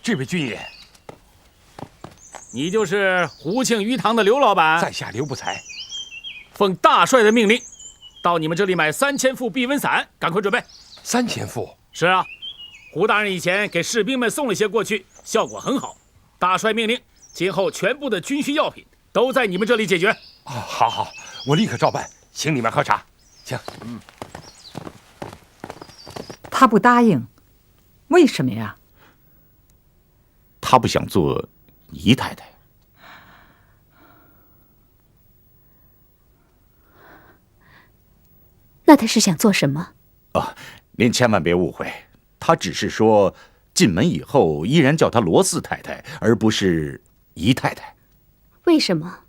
这位军爷，你就是胡庆鱼塘的刘老板？在下刘不才，奉大帅的命令，到你们这里买3000副避瘟伞，赶快准备。3000副？是啊，胡大人以前给士兵们送了些过去，效果很好。大帅命令，今后全部的军需药品都在你们这里解决。好好，我立刻照办。请你们喝茶。请。他不答应，为什么呀？他不想做姨太太。那他是想做什么？您千万别误会，他只是说进门以后依然叫她罗四太太，而不是姨太太。为什么？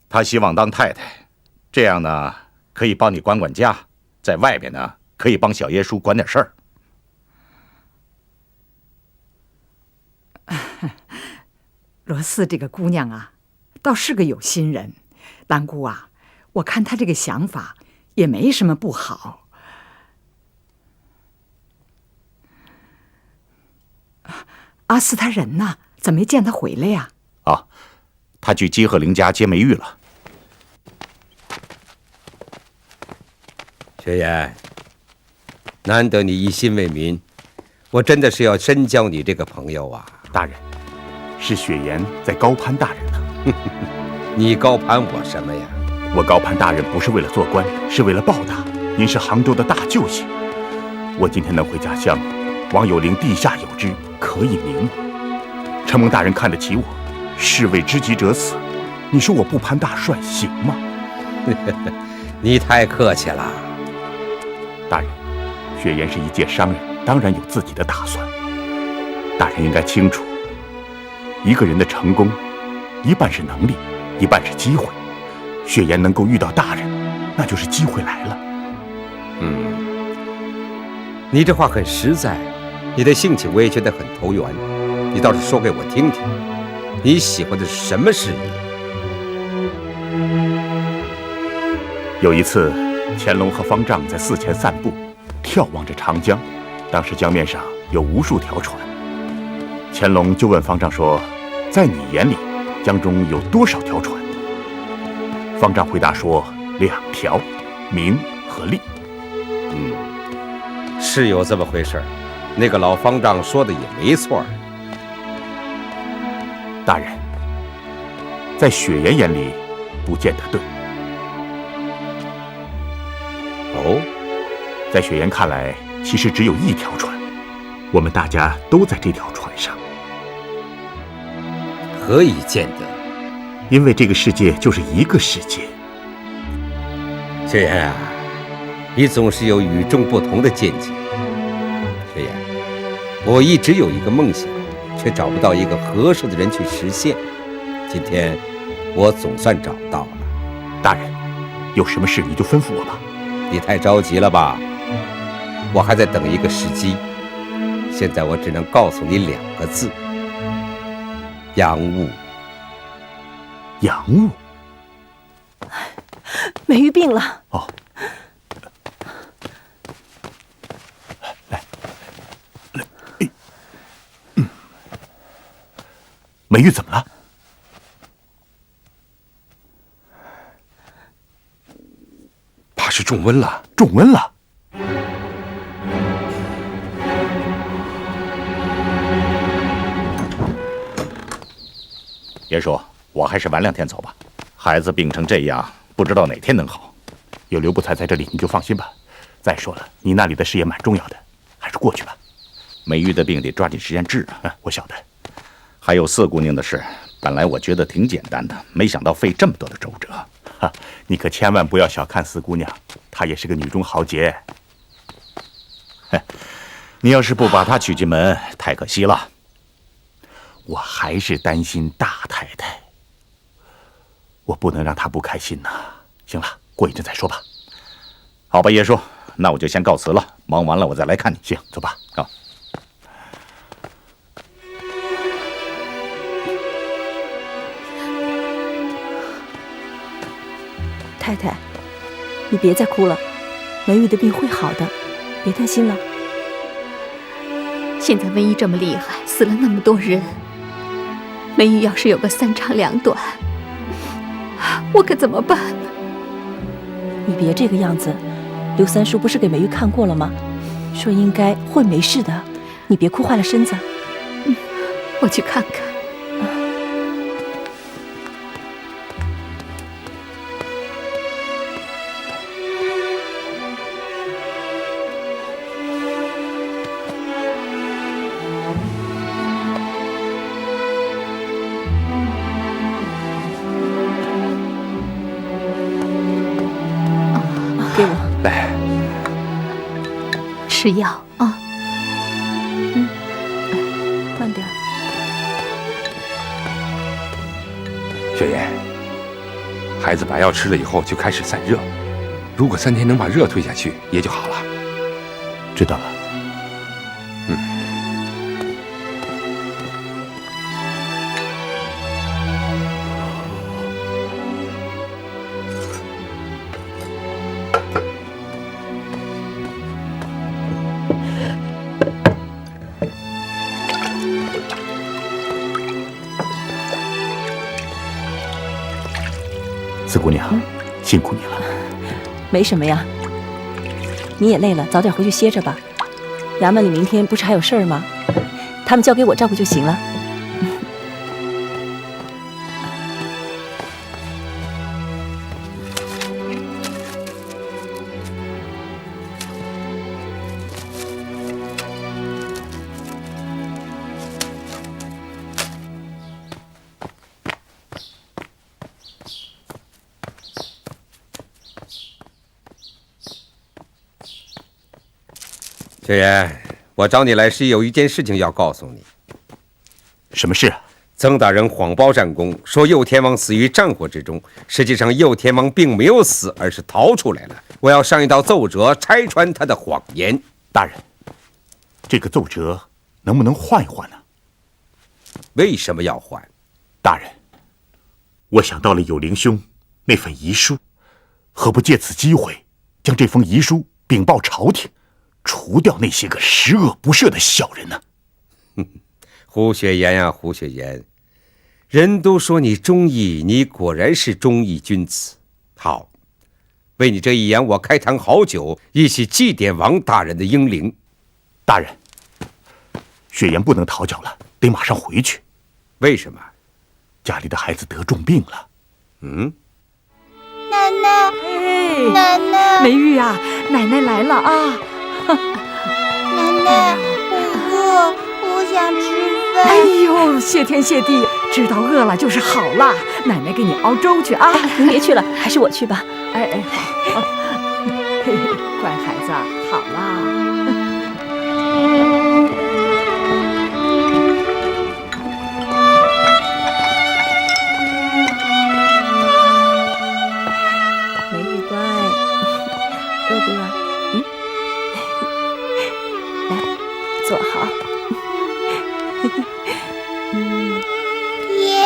他希望当太太，这样呢可以帮你管管家，在外边呢可以帮小爷叔管点事儿。罗四这个姑娘啊，倒是个有心人。兰姑啊，我看她这个想法也没什么不好。阿四他人呢？怎么没见他回来呀？他去姬鹤龄家接梅玉了。雪岩，难得你一心为民，我真的是要深交你这个朋友啊。大人，是雪岩在高攀大人呢。你高攀我什么呀？我高攀大人不是为了做官，是为了报答您是杭州的大救星。我今天能回家乡，王有龄地下有知，可以明我。承蒙大人看得起我，士为知己者死。你说我不攀大帅行吗？你太客气了。大人，雪岩是一介商人，当然有自己的打算。大人应该清楚，一个人的成功，一半是能力，一半是机会。雪岩能够遇到大人，那就是机会来了。你这话很实在，你的性情我也觉得很投缘。你倒是说给我听听，你喜欢的是什么事业？有一次，乾隆和方丈在寺前散步，眺望着长江。当时江面上有无数条船。乾隆就问方丈说：“在你眼里，江中有多少条船？”方丈回答说：“2条，明和利。”是有这么回事儿。那个老方丈说的也没错。大人，在雪岩眼里，不见得对。在雪岩看来，其实只有1条船，我们大家都在这条船上。何以见得？因为这个世界就是一个世界。雪岩啊，你总是有与众不同的见解。雪岩，我一直有一个梦想，却找不到一个合适的人去实现。今天，我总算找到了。大人，有什么事你就吩咐我吧。你太着急了吧？我还在等一个时机。现在我只能告诉你2个字：洋务。洋务？梅玉病了。来，梅玉怎么了？怕是中温了。中温了。爷叔，我还是晚2天走吧。孩子病成这样，不知道哪天能好。有刘不才在这里，你就放心吧。再说了，你那里的事也蛮重要的，还是过去吧。梅玉的病得抓紧时间治啊。我晓得。还有四姑娘的事，本来我觉得挺简单的，没想到费这么多的周折。你可千万不要小看四姑娘，她也是个女中豪杰。你要是不把她娶进门，太可惜了。我还是担心大太太，我不能让她不开心呐。行了，过一阵再说吧。好吧，爷叔，那我就先告辞了。忙完了我再来看你。行，走吧。好。太太，你别再哭了，梅玉的病会好的，别担心了。现在瘟疫这么厉害，死了那么多人，梅玉要是有个三长两短，我可怎么办呢？你别这个样子，刘三叔不是给梅玉看过了吗？说应该会没事的，你别哭坏了身子。我去看看。给我来，吃药啊。慢点。雪岩，孩子把药吃了以后就开始散热，如果3天能把热退下去，也就好了。知道了。四姑娘，辛苦你了。没什么呀，你也累了，早点回去歇着吧。衙门里明天不是还有事儿吗？他们交给我照顾就行了。雪岩，我找你来是有一件事情要告诉你。什么事啊？曾大人谎报战功，说右天王死于战火之中，实际上右天王并没有死，而是逃出来了。我要上一道奏折拆穿他的谎言。大人，这个奏折能不能换一换呢？为什么要换？大人，我想到了有灵兄那份遗书，何不借此机会将这封遗书禀报朝廷，除掉那些个十恶不赦的小人呢？胡雪岩呀，胡雪岩，人都说你忠义，你果然是忠义君子。好，为你这一言，我开坛好酒，一起祭奠王大人的英灵。大人，雪岩不能讨教了，得马上回去。为什么？家里的孩子得重病了。奶奶，哎，奶奶，梅玉啊，奶奶来了啊！奶奶，我饿，我想吃饭。哎呦，谢天谢地，知道饿了就是好啦。奶奶给你熬粥去啊！您别去了，还是我去吧。哎，好，嘿嘿，乖孩子，好啦。梅玉乖，饿不饿？来，坐好。爹，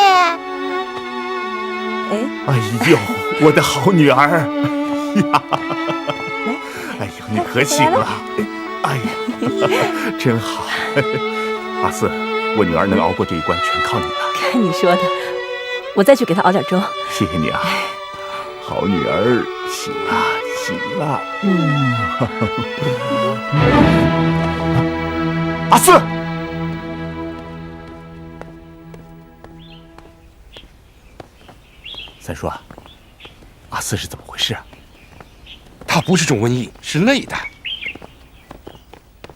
哎呦，我的好女儿呀！哎呦，你可醒了！哎呀，真好！阿四，我女儿能熬过这一关，全靠你了。看你说的，我再去给她熬点粥。谢谢你啊，好女儿，醒了，醒了。阿四，三叔啊，阿四是怎么回事啊？他不是中瘟疫，是累的。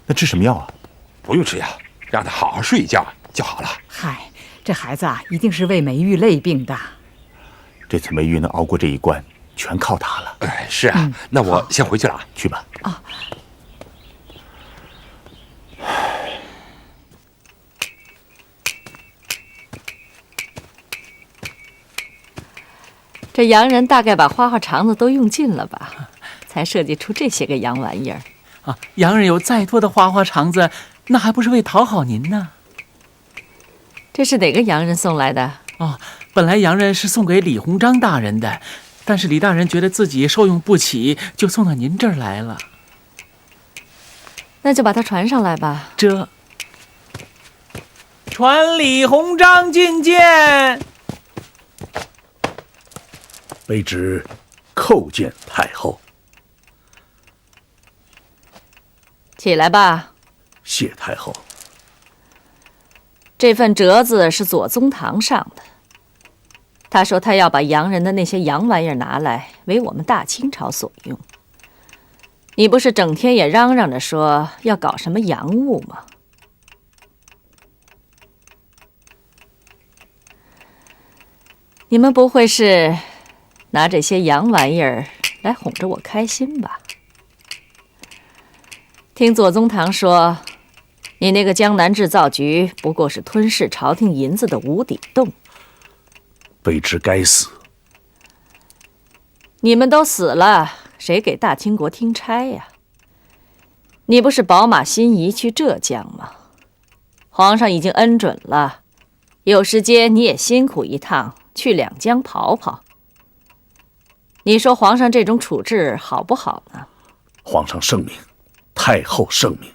那吃什么药啊？不用吃药，让他好好睡一觉就好了。嗨，这孩子啊，一定是为梅玉累病的。这次梅玉能熬过这一关，全靠他了。哎，是啊，那我先回去了啊。去吧。啊。这洋人大概把花花肠子都用尽了吧，才设计出这些个洋玩意儿。啊，洋人有再多的花花肠子，那还不是为讨好您呢？这是哪个洋人送来的？哦，本来洋人是送给李鸿章大人的，但是李大人觉得自己受用不起，就送到您这儿来了。那就把它传上来吧。这，传李鸿章觐见。卑职叩见太后。起来吧。谢太后。这份折子是左宗棠上的，他说他要把洋人的那些洋玩意儿拿来为我们大清朝所用。你不是整天也嚷嚷着说要搞什么洋务吗？你们不会是拿这些洋玩意儿来哄着我开心吧？听左宗棠说，你那个江南制造局不过是吞噬朝廷银子的无底洞。卑职该死。你们都死了，谁给大清国听差呀？你不是宝马心仪去浙江吗？皇上已经恩准了，有时间你也辛苦一趟，去两江跑跑。你说皇上这种处置好不好呢？皇上圣明，太后圣明。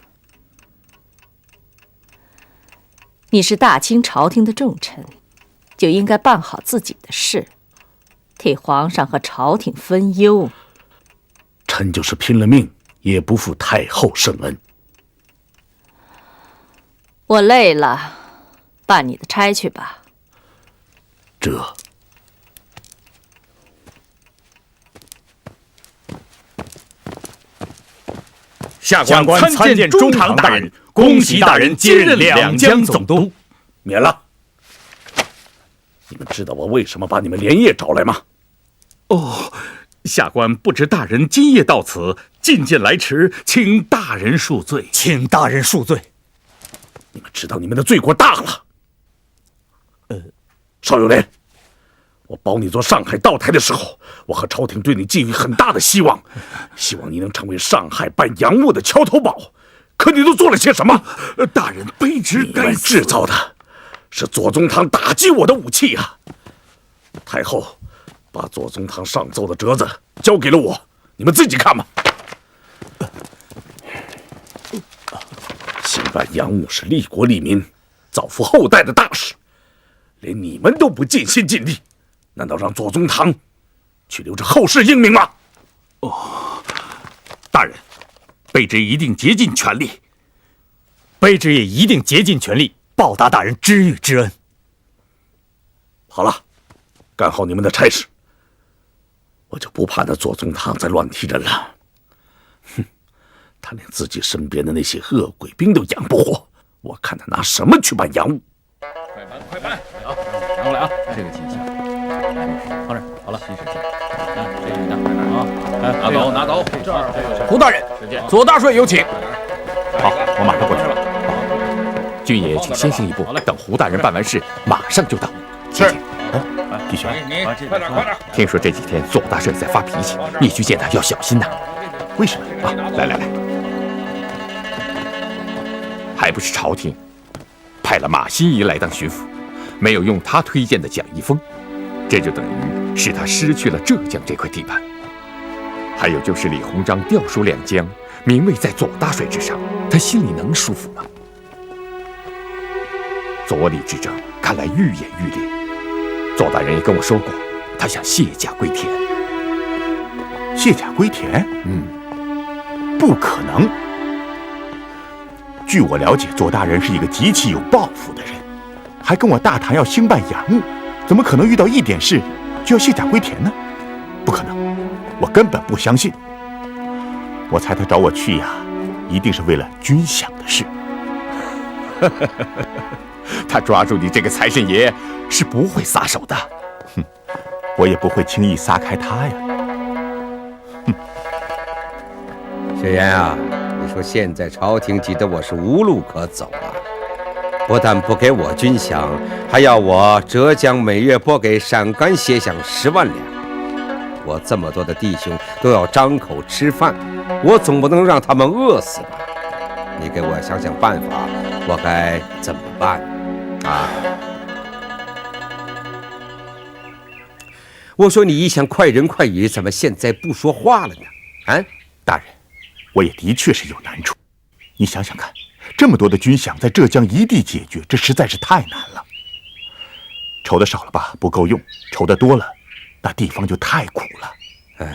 你是大清朝廷的重臣，就应该办好自己的事，替皇上和朝廷分忧。臣就是拼了命，也不负太后圣恩。我累了，办你的差去吧。这。下官参见中堂大人，恭喜大人接任两江总督。免了。你们知道我为什么把你们连夜找来吗？哦，下官不知大人今夜到此，觐见来迟，请大人恕罪。请大人恕罪。你们知道你们的罪过大了。邵友莲，我保你做上海道台的时候，我和朝廷对你寄予很大的希望，希望你能成为上海办洋务的桥头堡。可你都做了些什么？大人卑职该死。你们制造的是左宗棠打击我的武器啊！太后把左宗棠上奏的折子交给了我，你们自己看吧。兴办洋务是利国利民、造福后代的大事，连你们都不尽心尽力，难道让左宗棠去留着后世英名吗？大人，卑职一定竭尽全力。卑职也一定竭尽全力报答大人知遇之恩。好了，干好你们的差事，我就不怕那左宗棠再乱踢人了。哼，他连自己身边的那些恶鬼兵都养不活，我看他拿什么去办洋务？快搬，快搬！好，拿过来啊！这个记一下。放这儿，好了，洗手间。这个拿啊！拿走，拿走。这儿，胡大人，左大帅有请。好，我马上过去了。郡爷，请先行一步，等胡大人办完事，马上就到。是。弟兄，你快点，快点！听说这几天左大帅在发脾气，你去见他要小心呐。为什么啊？来，还不是朝廷派了马新贻来当巡抚，没有用他推荐的蒋一峰，这就等于使他失去了浙江这块地盘。还有就是李鸿章调属两江，名位在左大帅之上，他心里能舒服吗？左李之争看来愈演愈烈。左大人也跟我说过，他想卸甲归田。卸甲归田？不可能。据我了解，左大人是一个极其有抱负的人，还跟我大谈要兴办洋务，怎么可能遇到一点事就要卸甲归田呢？不可能，我根本不相信。我猜他找我去呀，一定是为了军饷的事。他抓住你这个财神爷是不会撒手的。哼，我也不会轻易撒开他呀。雪岩啊，你说现在朝廷急得我是无路可走啊！不但不给我军饷，还要我浙江每月拨给陕甘协饷10万两。我这么多的弟兄都要张口吃饭，我总不能让他们饿死吧？你给我想想办法，我该怎么办啊？我说你一向快人快语，怎么现在不说话了呢？啊，大人，我也的确是有难处。你想想看，这么多的军饷在浙江一地解决，这实在是太难了。筹的少了吧，不够用；筹的多了，那地方就太苦了。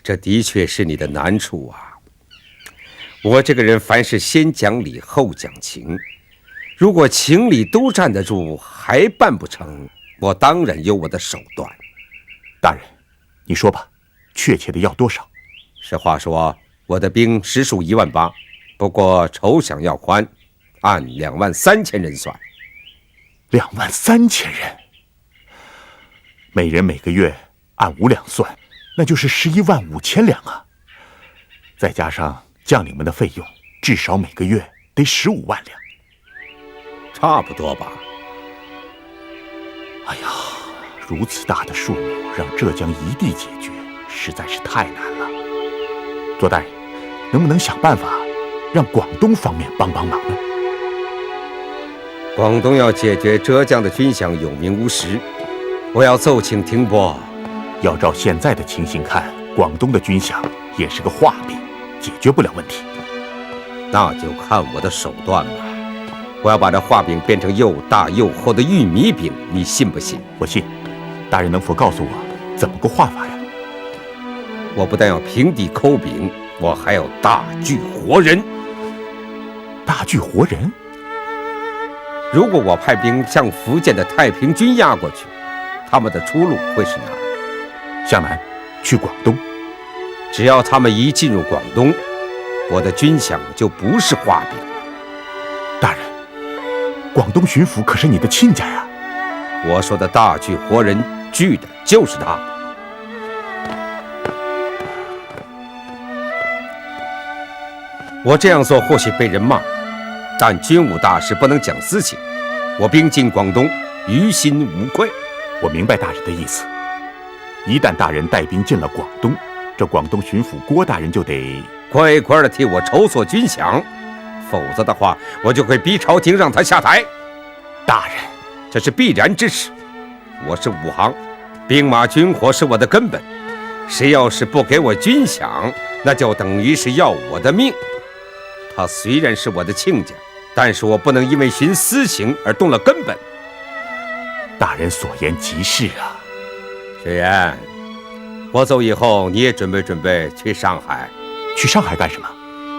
这的确是你的难处啊。我这个人凡事先讲理后讲情，如果情理都站得住，还办不成，我当然有我的手段。大人，你说吧，确切的要多少？实话说，我的兵实属18000，不过筹饷要宽，按23000人算。23000人，每人每个月按5两算，那就是115000两啊！再加上将领们的费用，至少每个月得15万两，差不多吧。哎呀，如此大的数目让浙江一地解决，实在是太难了。左大人，能不能想办法让广东方面帮帮忙呢？广东要解决浙江的军饷有名无实，我要奏请停拨。要照现在的情形看，广东的军饷也是个画饼，解决不了问题。那就看我的手段吧。我要把这画饼变成又大又厚的玉米饼，你信不信？我信。大人能否告诉我怎么个画法呀？我不但要平地抠饼，我还要大锯活人。大锯活人？如果我派兵向福建的太平军压过去，他们的出路会是哪儿？向南，去广东。只要他们一进入广东，我的军饷就不是画饼了。大人，广东巡抚可是你的亲家呀！我说的大锯活人，锯的就是他。我这样做或许被人骂，但军务大事不能讲私情。我兵进广东，于心无愧。我明白大人的意思。一旦大人带兵进了广东，这广东巡抚郭大人就得乖乖的替我筹措军饷，否则的话，我就会逼朝廷让他下台。大人，这是必然之事。我是武行，兵马军火是我的根本。谁要是不给我军饷，那就等于是要我的命。他虽然是我的亲家，但是我不能因为寻私情而动了根本。大人所言极是啊。雪岩，我走以后，你也准备去上海。去上海干什么？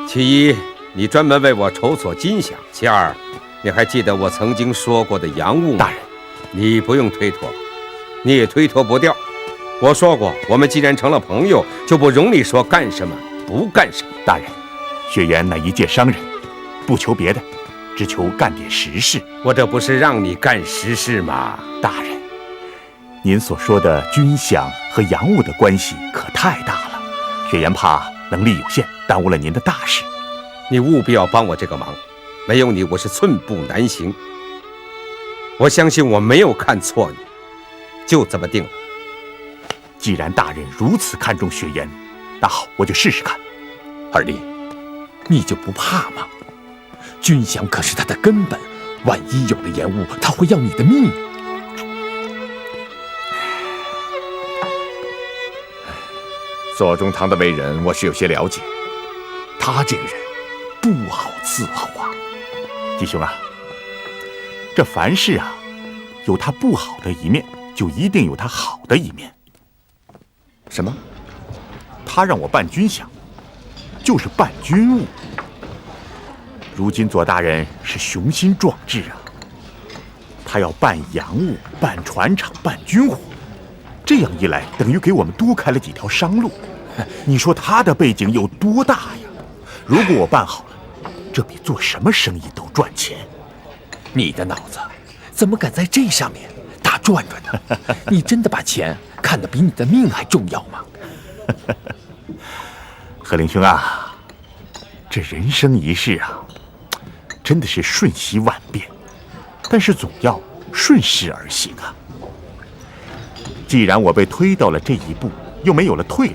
其一，你专门为我筹措军饷；其二，你还记得我曾经说过的洋务吗？大人，你不用推脱，你也推脱不掉。我说过，我们既然成了朋友，就不容你说干什么不干什么。大人，雪岩乃一介商人，不求别的，只求干点实事。我这不是让你干实事吗？大人，您所说的军饷和洋务的关系可太大了，雪岩怕能力有限，耽误了您的大事。你务必要帮我这个忙，没有你，我是寸步难行。我相信我没有看错你，就这么定了。既然大人如此看重雪岩，那好，我就试试看。二弟，你就不怕吗？军饷可是他的根本，万一有了延误，他会要你的命。左宗棠的为人，我是有些了解。他这个人不好伺候啊。弟兄啊，这凡事啊，有他不好的一面，就一定有他好的一面。什么？他让我办军饷，就是办军务。如今左大人是雄心壮志啊，他要办洋务、办船厂、办军火，这样一来，等于给我们多开了几条商路。你说他的背景有多大呀？如果我办好了，这比做什么生意都赚钱。你的脑子怎么敢在这上面打转转呢？你真的把钱看得比你的命还重要吗？贺林兄啊，这人生一世啊，真的是瞬息万变，但是总要顺势而行啊。既然我被推到了这一步，又没有了退路，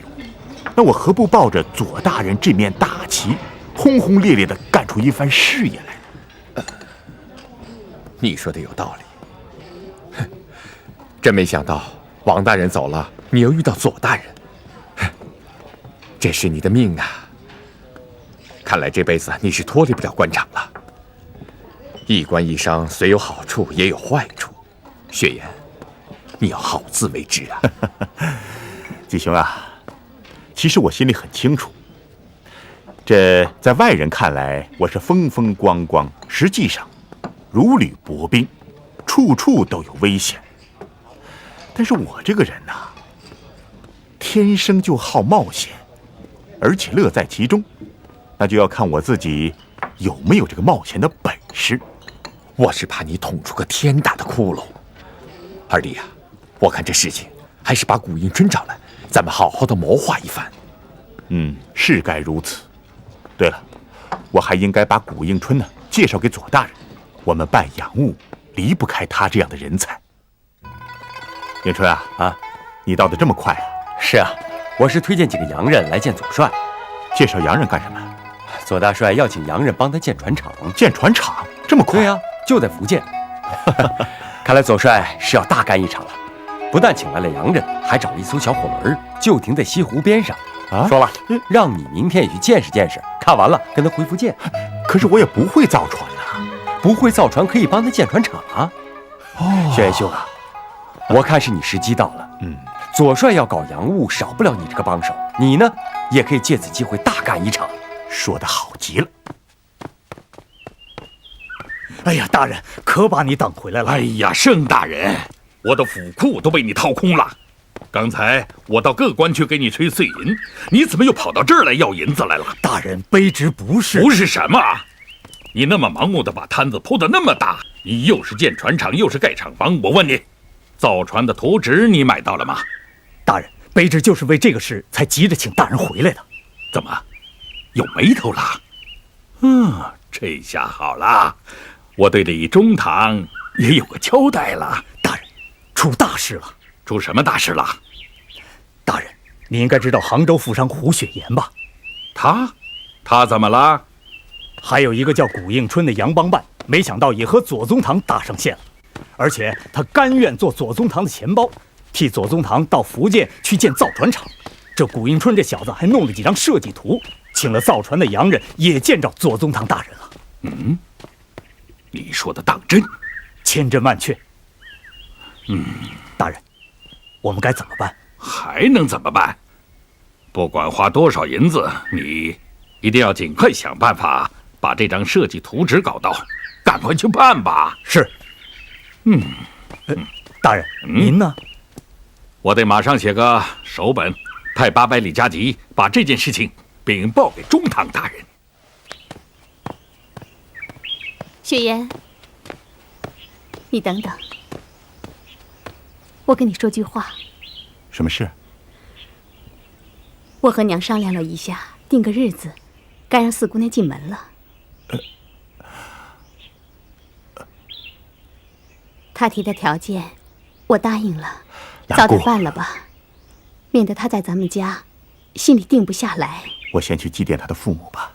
那我何不抱着左大人这面大旗，轰轰烈烈地干出一番事业来？你说的有道理。哼，真没想到王大人走了，你又遇到左大人。这是你的命啊！看来这辈子你是脱离不了官场了。一官一商虽有好处，也有坏处。雪岩，你要好自为之啊！季兄啊，其实我心里很清楚，这在外人看来我是风风光光，实际上如履薄冰，处处都有危险。但是我这个人呐，天生就好冒险，而且乐在其中，那就要看我自己有没有这个冒险的本事。我是怕你捅出个天大的窟窿。二弟呀，我看这事情还是把古迎春找来，咱们好好的谋划一番。是该如此。对了，我还应该把古迎春呢介绍给左大人。我们办洋务离不开他这样的人才。迎春啊，你到的这么快啊？是啊，我是推荐几个洋人来见左帅。介绍洋人干什么？左大帅要请洋人帮他建船厂。建船厂这么快？对啊，就在福建。看来左帅是要大干一场了，不但请来了洋人，还找了一艘小火轮，就停在西湖边上。说了，让你明天也去见识见识，看完了跟他回福建。可是我也不会造船啊。不会造船可以帮他建船厂啊。轩辕兄啊，我看是你时机到了。左帅要搞洋务，少不了你这个帮手。你呢，也可以借此机会大干一场。说得好极了。哎呀，大人，可把你等回来了。哎呀，盛大人，我的府库都被你掏空了。刚才我到各官去给你吹碎银，你怎么又跑到这儿来要银子来了？大人卑职不是。不是什么？你那么盲目的把摊子铺得那么大，你又是建船厂又是盖厂房，我问你，造船的图纸你买到了吗？大人，卑职就是为这个事才急着请大人回来的。怎么，有眉头了？这下好了，我对李中堂也有个交代了。大人，出大事了。出什么大事了？大人，你应该知道杭州富商胡雪岩吧？他怎么了？还有一个叫古应春的洋帮办，没想到也和左宗棠搭上线了，而且他甘愿做左宗棠的钱包，替左宗棠到福建去建造船厂。这古应春这小子还弄了几张设计图，请了造船的洋人也见着左宗棠大人了。你说的当真？千真万确。大人，我们该怎么办？还能怎么办？不管花多少银子，你一定要尽快想办法把这张设计图纸搞到，赶快去办吧。是。大人，您呢？我得马上写个手本，派800里加急把这件事情禀报给中堂大人。雪岩，你等等，我跟你说句话。什么事？我和娘商量了一下，定个日子，该让四姑娘进门了。她提的条件，我答应了，早点办了吧，免得她在咱们家心里定不下来。我先去祭奠她的父母吧。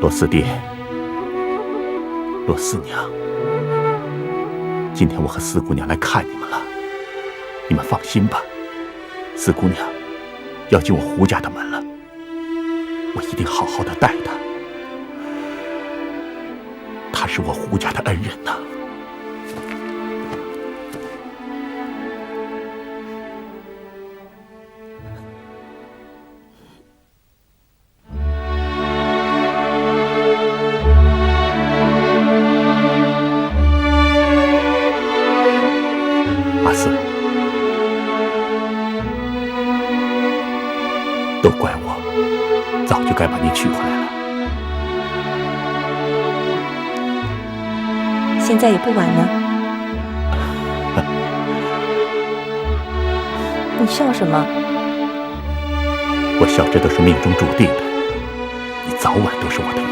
罗四弟，罗四娘，今天我和四姑娘来看你们了，你们放心吧，四姑娘要进我胡家的门了，我一定好好的待她，她是我胡家的恩人呐。阿四，都怪我，早就该把你娶回来了。现在也不晚呢。你笑什么？我笑这都是命中注定的，你早晚都是我的女人。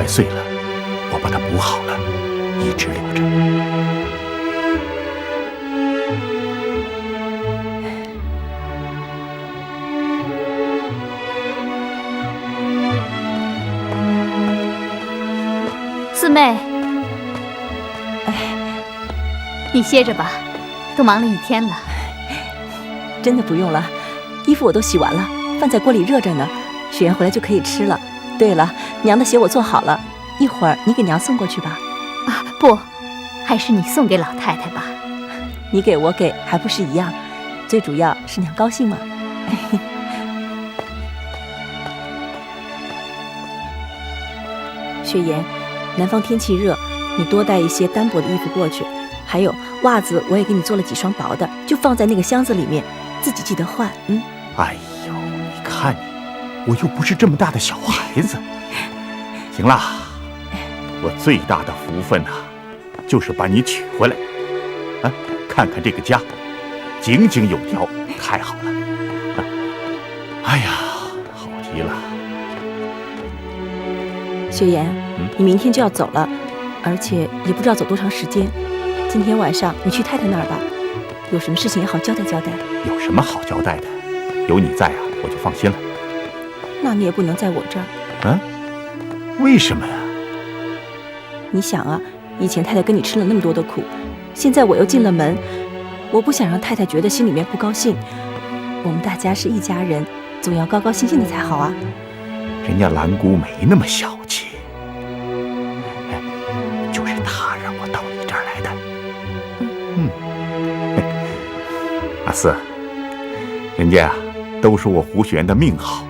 摔碎了，我把它补好了，一直留着。四妹，你歇着吧，都忙了一天了。真的不用了，衣服我都洗完了，饭在锅里热着呢，雪妍回来就可以吃了。对了，娘的鞋我做好了，一会儿你给娘送过去吧。啊，不，还是你送给老太太吧。你给我给还不是一样，最主要是娘高兴嘛。雪妍，南方天气热，你多带一些单薄的衣服过去，还有袜子我也给你做了几双薄的，就放在那个箱子里面，自己记得换。哎呦，你看你，我又不是这么大的小孩子。行了，我最大的福分就是把你娶回来。看看这个家，井井有条，太好了。哎呀，好极了。雪妍，你明天就要走了，而且也不知道走多长时间。今天晚上你去太太那儿吧，有什么事情也好交代交代。有什么好交代的？有你在我就放心了。那你也不能在我这儿。为什么呀？你想啊，以前太太跟你吃了那么多的苦，现在我又进了门，我不想让太太觉得心里面不高兴。我们大家是一家人，总要高高兴兴的才好啊。人家兰姑没那么小气，就是她让我到你这儿来的。阿四，人家都说我胡雪岩的命好。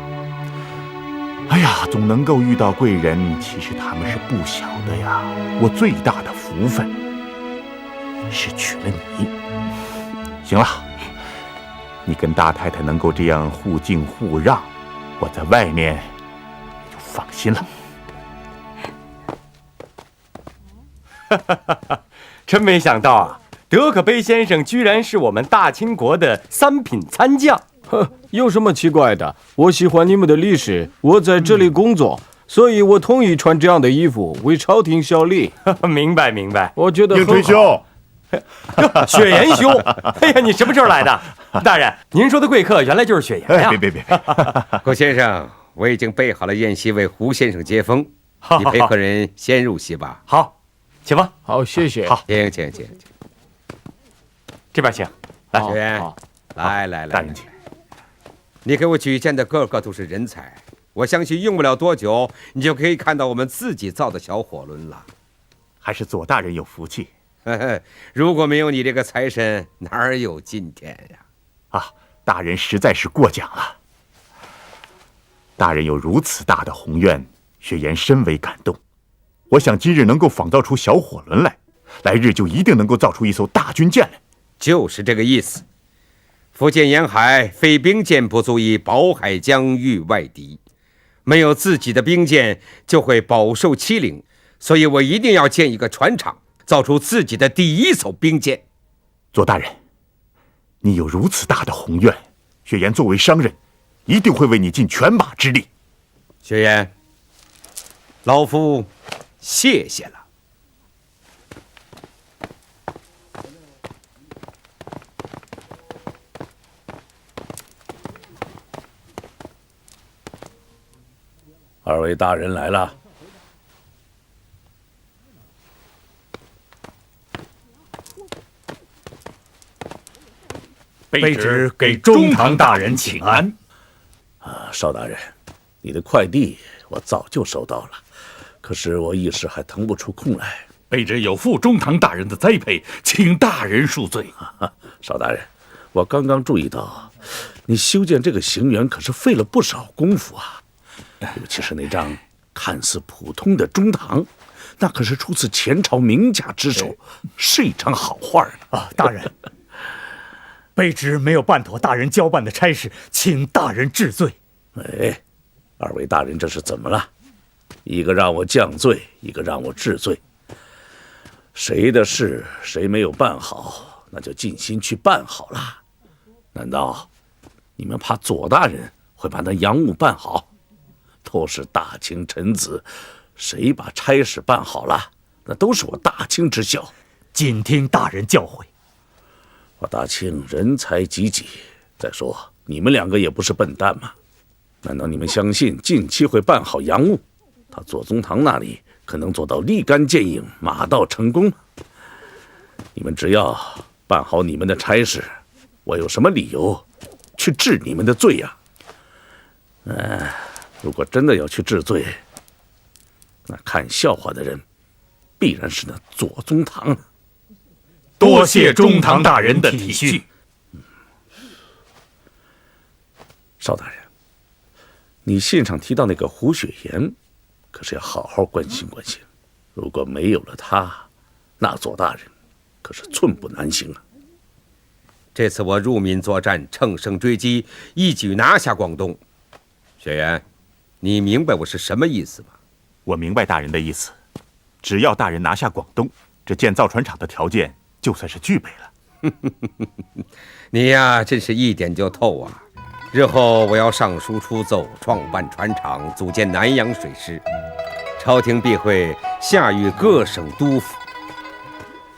哎呀，总能够遇到贵人，其实他们是不晓得呀。我最大的福分是娶了你。行了，你跟大太太能够这样互敬互让，我在外面就放心了。真没想到啊，德可悲先生居然是我们大清国的三品参将。有什么奇怪的？我喜欢你们的历史，我在这里工作，所以我同意穿这样的衣服为朝廷效力。明白明白，我觉得应春兄，雪岩兄，哎呀，你什么时候来的？大人，您说的贵客原来就是雪岩呀！别，顾先生，我已经备好了宴席为胡先生接风，你陪客人先入席吧。好，请吧。好，谢谢。好，请，这边请。来，雪岩，来，大人请。你给我举荐的个个都是人才，我相信用不了多久，你就可以看到我们自己造的小火轮了。还是左大人有福气。如果没有你这个财神，哪有今天呀？大人实在是过奖了。大人有如此大的宏愿，雪岩深为感动。我想今日能够仿造出小火轮来，来日就一定能够造出一艘大军舰来。就是这个意思。福建沿海非兵舰不足以保海疆御外敌，没有自己的兵舰就会饱受欺凌，所以我一定要建一个船厂，造出自己的第一艘兵舰。左大人，你有如此大的宏愿，雪岩作为商人，一定会为你尽全马之力。雪岩，老夫谢谢了。二位大人来了。卑职给中堂大人请安。邵大人，你的快递我早就收到了，可是我一时还腾不出空来。卑职有负中堂大人的栽培，请大人恕罪。邵大人，我刚刚注意到，你修建这个行辕可是费了不少功夫啊。尤其是那张看似普通的中堂，那可是出自前朝名家之手，是一张好画啊！大人，卑职没有办妥大人交办的差事，请大人治罪。二位大人这是怎么了？一个让我降罪，一个让我治罪。谁的事谁没有办好，那就尽心去办好了。难道你们怕左大人会把那洋务办好？都是大清臣子，谁把差事办好了，那都是我大清之孝。谨听大人教诲。我大清人才济济，再说你们2个也不是笨蛋嘛，难道你们相信近期会办好洋务？他左宗棠那里可能做到立竿见影、马到成功吗？你们只要办好你们的差事，我有什么理由去治你们的罪呀？如果真的要去治罪，那看笑话的人必然是那左宗棠。多谢中堂大人的体恤。邵大人，你信上提到那个胡雪岩，可是要好好关心关心。如果没有了他，那左大人可是寸步难行啊。这次我入闽作战，乘胜追击，一举拿下广东。雪岩，你明白我是什么意思吗？我明白大人的意思，只要大人拿下广东，这建造船厂的条件就算是具备了。你呀，真是一点就透啊！日后我要上书出奏，创办船厂，组建南洋水师，朝廷必会下谕各省督抚。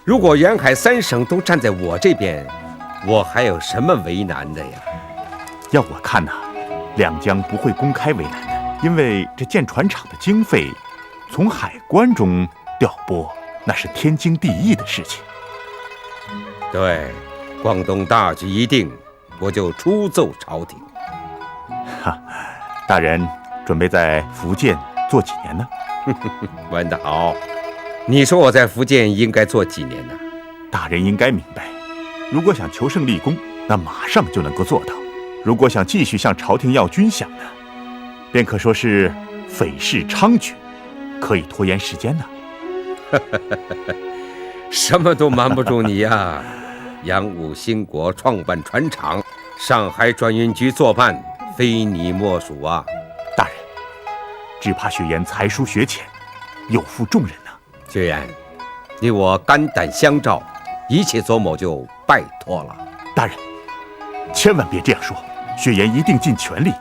如果沿海3省都站在我这边，我还有什么为难的呀？要我看两江不会公开为难的，因为这建船厂的经费从海关中调拨，那是天经地义的事情。对，广东大局一定，我就出奏朝廷。大人准备在福建做几年呢？问得好，你说我在福建应该做几年呢？大人应该明白，如果想求胜立功，那马上就能够做到；如果想继续向朝廷要军饷呢，便可说是匪事猖獗，可以拖延时间呢。什么都瞒不住你呀！洋务兴国，创办船厂，上海转运局作办，非你莫属啊！大人，只怕雪岩才疏学浅，有负重任呢。雪岩，你我肝胆相照，一切琢磨就拜托了。大人，千万别这样说，雪岩一定尽全力，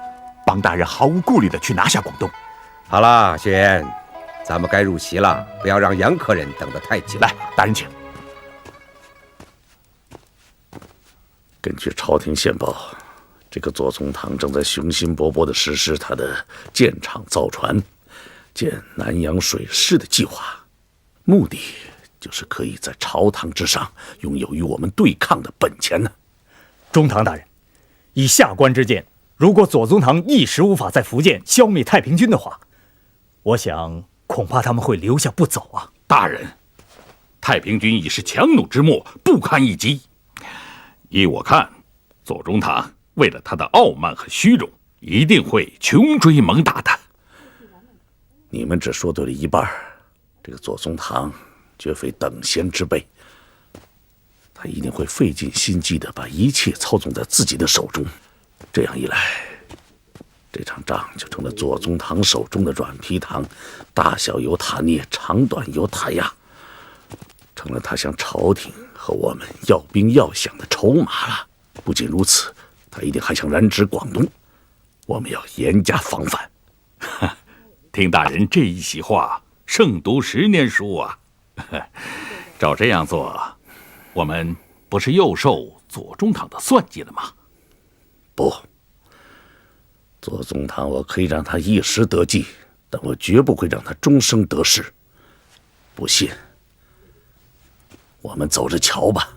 帮大人毫无顾虑地去拿下广东。好了，雪岩，咱们该入席了，不要让杨客人等得太久。来，大人请。根据朝廷线报，这个左宗棠正在雄心勃勃地实施他的建厂造船、建南洋水师的计划，目的就是可以在朝堂之上拥有与我们对抗的本钱呢。中堂大人，以下官之见，如果左宗棠一时无法在福建消灭太平军的话，我想恐怕他们会留下不走啊。大人，太平军已是强弩之末，不堪一击。依我看，左宗棠为了他的傲慢和虚荣，一定会穷追猛打的。你们只说对了一半，这个左宗棠绝非等闲之辈，他一定会费尽心机的把一切操纵在自己的手中。这样一来，这场仗就成了左宗棠手中的软皮糖，大小由他捏，长短由他压，成了他向朝廷和我们要兵要饷的筹码了。不仅如此，他一定还想染指广东，我们要严加防范。听大人这一席话，胜读10年书啊！照这样做，我们不是又受左宗棠的算计了吗？不，左宗棠我可以让他一时得计，但我绝不会让他终生得势。不信，我们走着瞧吧。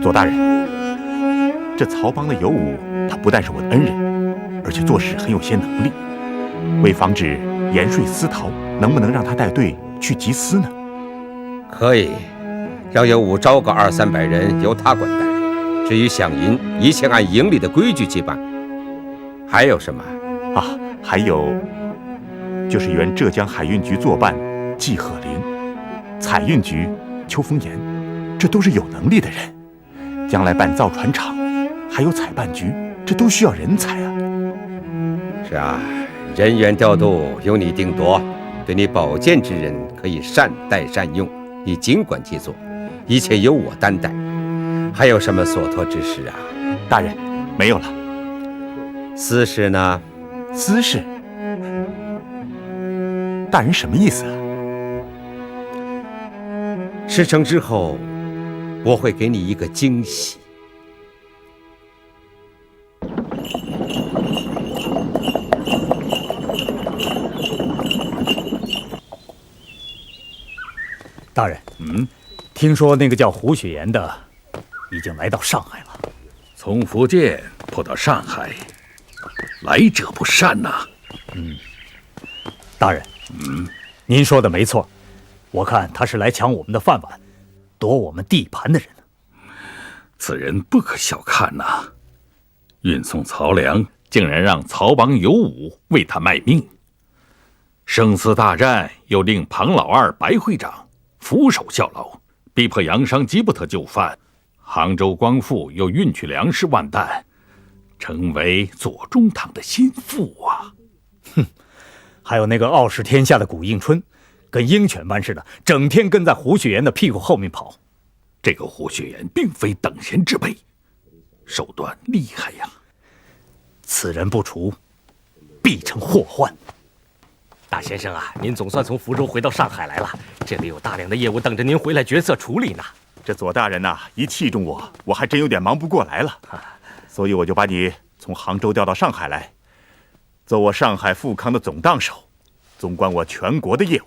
左大人，这曹帮的尤武，他不但是我的恩人，而且做事很有些能力。为防止盐税私逃，能不能让他带队去缉私呢？可以，让尤武招个200-300人，由他管带。至于饷银，一切按营里的规矩去办。还有什么？还有就是原浙江海运局作办季鹤龄、采运局邱风岩，这都是有能力的人。将来办造船厂，还有采办局，这都需要人才啊。是啊，人员调度由你定夺，对你保荐之人可以善待善用，你尽管去做。一切由我担待。还有什么所托之事啊？大人，没有了。私事呢？私事？大人什么意思啊？事成之后，我会给你一个惊喜。大人，听说那个叫胡雪岩的已经来到上海了。从福建跑到上海，来者不善呐。大人，您说的没错，我看他是来抢我们的饭碗，夺我们地盘的人。此人不可小看呐！运送曹粮，竟然让曹帮有武为他卖命。生死大战，又令庞老二、白会长俯首效劳，逼迫洋商吉布特就范。杭州光复又运去粮食万担，成为左宗棠的心腹啊！还有那个傲视天下的古应春，跟鹰犬般似的，整天跟在胡雪岩的屁股后面跑。这个胡雪岩并非等闲之辈，手段厉害呀！此人不除，必成祸患。大先生啊，您总算从福州回到上海来了，这里有大量的业务等着您回来决策处理呢。这左大人呐，一器重我，我还真有点忙不过来了，所以我就把你从杭州调到上海来，做我上海富康的总当手，总管我全国的业务。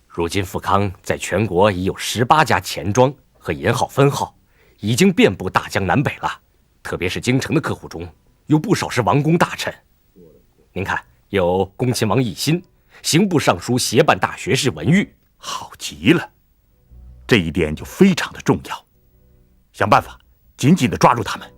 如今富康在全国已有18家钱庄和银号分号，已经遍布大江南北了。特别是京城的客户中，有不少是王公大臣。您看，有恭亲王奕欣、刑部尚书协办大学士文玉，好极了。这一点就非常的重要，想办法紧紧地抓住他们。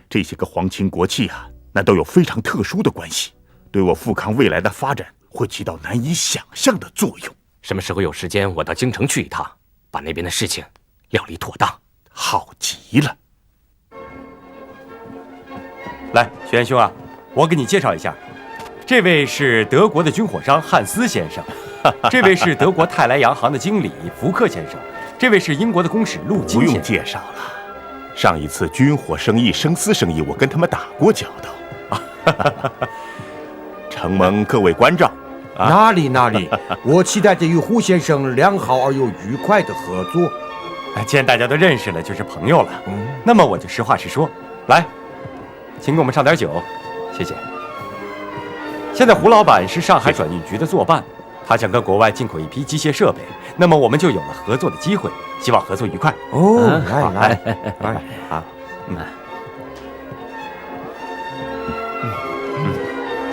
这些个皇亲国戚啊，那都有非常特殊的关系，对我富康未来的发展会起到难以想象的作用。什么时候有时间，我到京城去一趟，把那边的事情料理妥当。好极了。来，轩辕兄啊，我给你介绍一下，这位是德国的军火商汉斯先生，这位是德国泰来洋行的经理福克先生，这位是英国的公使陆金先生。不用介绍了，上一次军火生意、生丝生意，我跟他们打过交道。承蒙各位关照。哪里，我期待着与胡先生良好而又愉快的合作。既然大家都认识了，就是朋友了。那么我就实话实说，来，请给我们上点酒，谢谢。现在胡老板是上海转运局的坐办，他想跟国外进口一批机械设备，那么我们就有了合作的机会，希望合作愉快。来，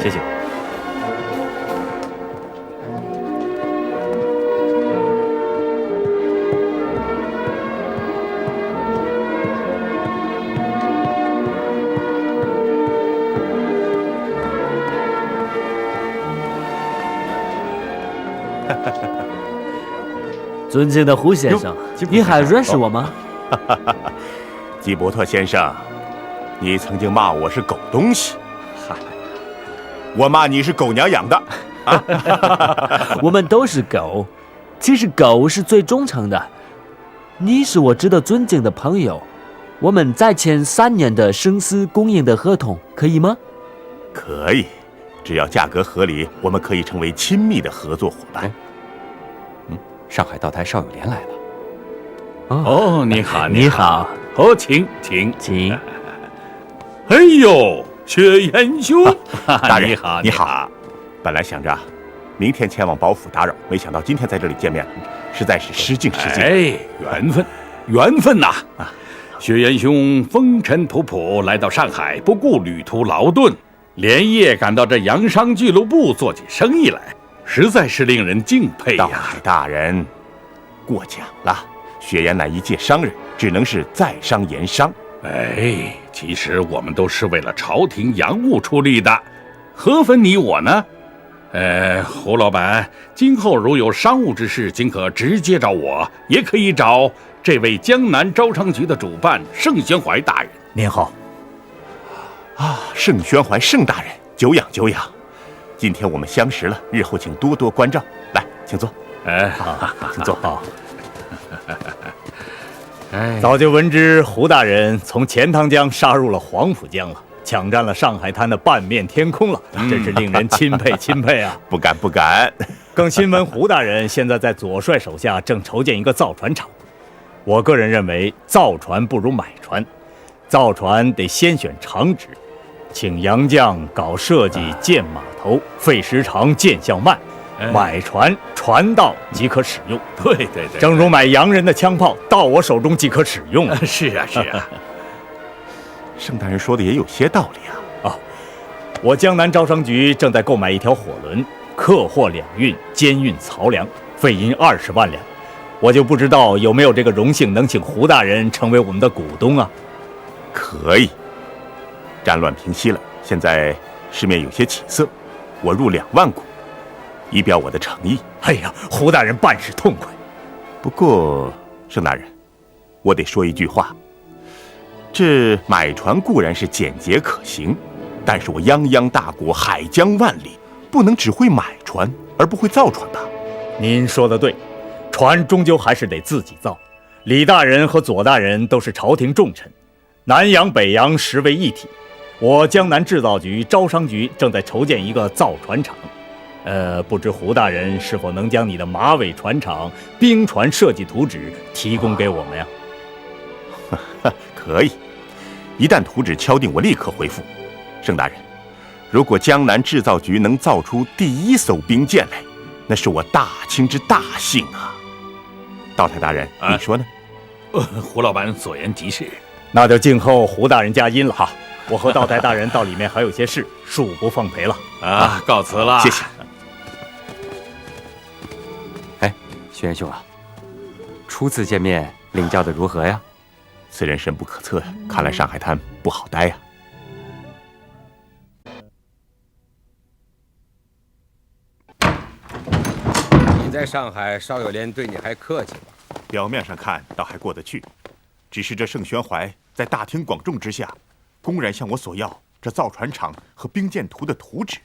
谢谢。尊敬的胡先生，你还认识我吗？吉伯特先生，你曾经骂我是狗东西，我骂你是狗娘养的。我们都是狗，其实狗是最忠诚的。你是我值得尊敬的朋友，我们再签3年的生丝供应的合同，可以吗？可以，只要价格合理，我们可以成为亲密的合作伙伴。上海道台邵有莲来了。哦，你好，你好。哦，请。哎呦，雪岩兄，大人你好。本来想着明天前往宝府打扰，没想到今天在这里见面了，实在是失敬。哎，缘分呐！雪岩兄风尘仆仆来到上海，不顾旅途劳顿，连夜赶到这洋商俱乐部做起生意来，实在是令人敬佩呀！大人过奖了，雪岩乃一介商人，只能是在商言商。哎，其实我们都是为了朝廷洋务出力的，何分你我呢？胡老板，今后如有商务之事，尽可直接找我，也可以找这位江南招商局的主办盛宣怀大人。您好。盛宣怀盛大人，久仰。今天我们相识了，日后请多多关照。来，请坐。好，请坐。早就闻知胡大人从钱塘江杀入了黄浦江了，抢占了上海滩的半面天空了，真是令人钦佩钦佩啊！不敢不敢。更新闻胡大人现在在左帅手下正筹建一个造船厂。我个人认为，造船不如买船，造船得先选厂址，请洋匠搞设计、建码头，费时长、见效慢。买船，船到即可使用。对，正如买洋人的枪炮，到我手中即可使用。是啊。盛大人说的也有些道理啊。我江南招商局正在购买一条火轮，客货两运，兼运漕粮，费银20万两。我就不知道有没有这个荣幸能请胡大人成为我们的股东啊？可以。战乱平息了，现在市面有些起色，我入2万股，以表我的诚意。哎呀，胡大人办事痛快。不过，盛大人，我得说一句话。这买船固然是简洁可行，但是我泱泱大国，海疆万里，不能只会买船而不会造船吧？您说的对，船终究还是得自己造。李大人和左大人都是朝廷重臣，南洋北洋实为一体。我江南制造局、招商局正在筹建一个造船厂，不知胡大人是否能将你的马尾船厂、兵船设计图纸提供给我们呀？可以，一旦图纸敲定，我立刻回复。盛大人，如果江南制造局能造出第1艘兵舰来，那是我大清之大幸啊！道台大人，你说呢？胡老板所言极是，那就静候胡大人佳音了哈。我和道台大人到里面还有些事，恕不奉陪了啊！告辞了，谢谢。轩兄啊，初次见面，领教的如何呀？此人深不可测呀，看来上海滩不好待呀。你在上海，邵有莲对你还客气吧？表面上看倒还过得去，只是这盛宣怀在大庭广众之下，公然向我索要这造船厂和兵舰图的图纸。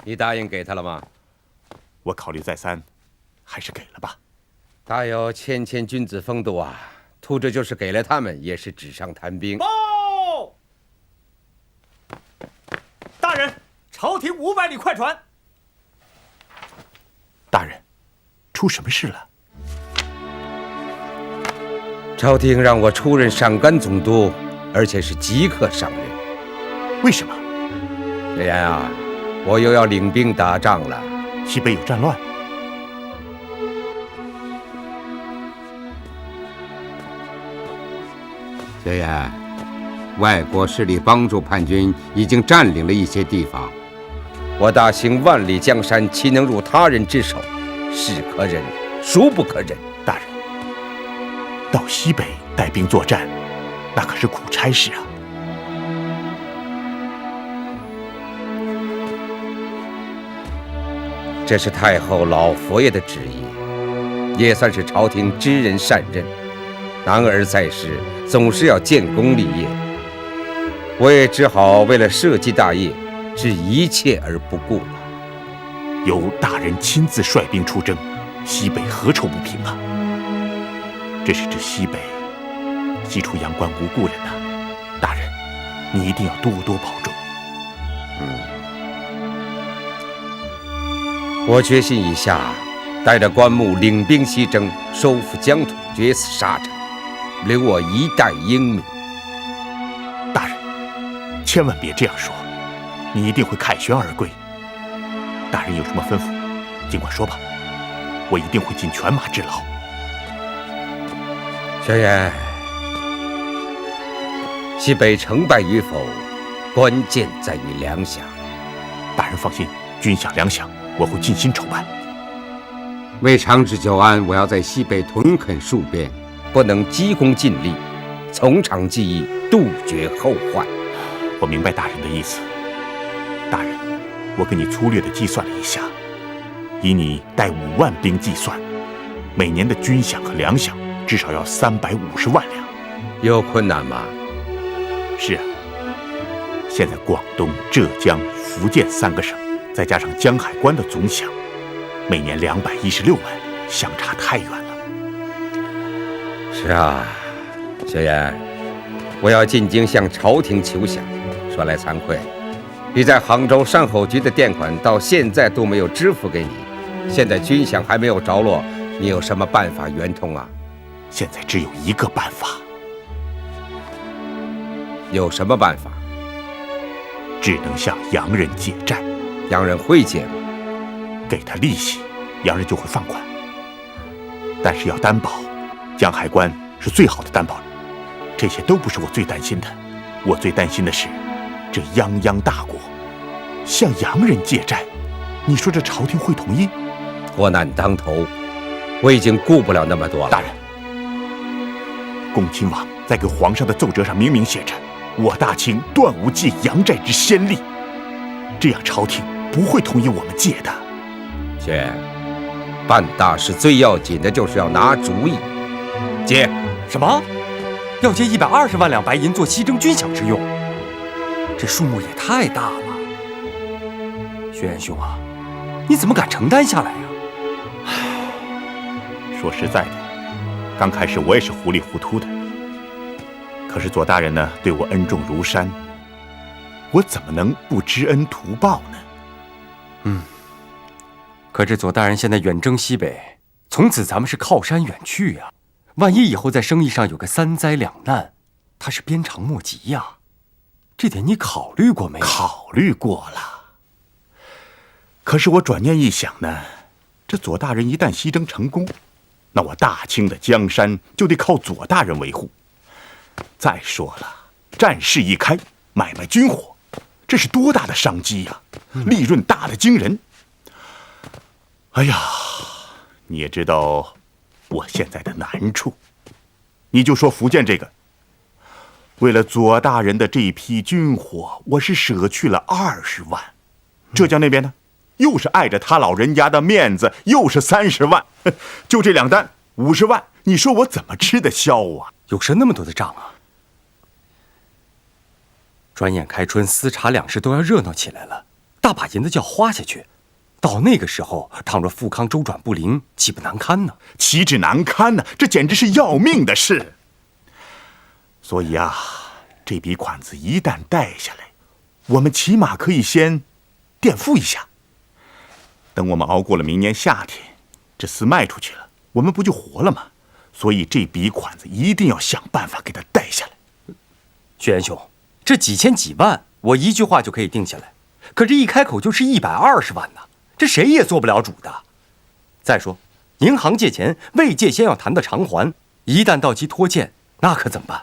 你答应给他了吗？我考虑再三，还是给了吧。大有谦君子风度啊！图纸就是给了他们，也是纸上谈兵。报！大人，朝廷500里快船。大人，出什么事了？朝廷让我出任上甘总督，而且是即刻上任。为什么？虽然啊，我又要领兵打仗了。西北有战乱。虽然外国势力帮助叛军已经占领了一些地方，我大兴万里江山，岂能入他人之手？是可忍，孰不可忍？大人，到西北带兵作战，那可是苦差事啊。这是太后老佛爷的旨意，也算是朝廷知人善任。男儿在世，总是要建功立业，我也只好为了社稷大业，置一切而不顾了。由大人亲自率兵出征，西北何愁不平啊？这是这西北西出阳关无故人呐，大人，你一定要多多保重。我决心以下，带着棺木领兵西征，收复疆土，决死沙场，留我一代英名。大人，千万别这样说，你一定会凯旋而归。大人有什么吩咐，尽管说吧，我一定会尽犬马之劳。轩辕，西北成败与否，关键在于粮饷。大人放心，军饷粮饷我会尽心筹办。为长治久安，我要在西北屯垦戍边，不能急功近利，从长计议，杜绝后患。我明白大人的意思。大人，我跟你粗略地计算了一下，以你带5万兵计算，每年的军饷和粮饷至少要350万两。有困难吗？是啊，现在广东、浙江、福建3个省，再加上江海关的总饷，每年216万，相差太远了。是啊，萧炎，我要进京向朝廷求降。说来惭愧，你在杭州善后局的垫款到现在都没有支付给你，现在军饷还没有着落，你有什么办法圆通啊？现在只有一个办法。有什么办法？只能向洋人借债。洋人会借吗？给他利息，洋人就会放款。但是要担保，江海关是最好的担保人。这些都不是我最担心的，我最担心的是，这泱泱大国向洋人借债，你说这朝廷会同意？国难当头，我已经顾不了那么多了。大人，恭亲王在给皇上的奏折上明明写着，我大清断无借洋债之先例，这样朝廷不会同意我们借的。姐，办大事最要紧的就是要拿主意。借什么？要借120万两白银做西征军饷之用？这数目也太大了。轩辕兄啊，你怎么敢承担下来呀？说实在的，刚开始我也是糊里糊涂的。可是左大人呢，对我恩重如山，我怎么能不知恩图报呢？可这左大人现在远征西北，从此咱们是靠山远去呀。万一以后在生意上有个三灾两难，他是鞭长莫及呀。这点你考虑过没有？考虑过了。可是我转念一想呢，这左大人一旦西征成功，那我大清的江山就得靠左大人维护。再说了，战事一开，买卖军火，这是多大的商机呀，利润大得惊人。哎呀，你也知道我现在的难处。你就说福建这个，为了左大人的这一批军火，我是舍去了20万。浙江那边呢，又是碍着他老人家的面子，又是30万。就这2单50万，你说我怎么吃得消啊？有生那么多的账啊！转眼开春，私茶两市都要热闹起来了，大把银子就要花下去。到那个时候，倘若富康周转不灵，岂不难堪呢？岂止难堪呢？这简直是要命的事。所以啊，这笔款子一旦贷下来，我们起码可以先垫付一下。等我们熬过了明年夏天，这丝卖出去了，我们不就活了吗？所以这笔款子一定要想办法给它贷下来。轩辕兄，这几千几万，我一句话就可以定下来。可这一开口就是120万呢，这谁也做不了主的。再说，银行借钱未借先要谈的偿还，一旦到期拖欠，那可怎么办？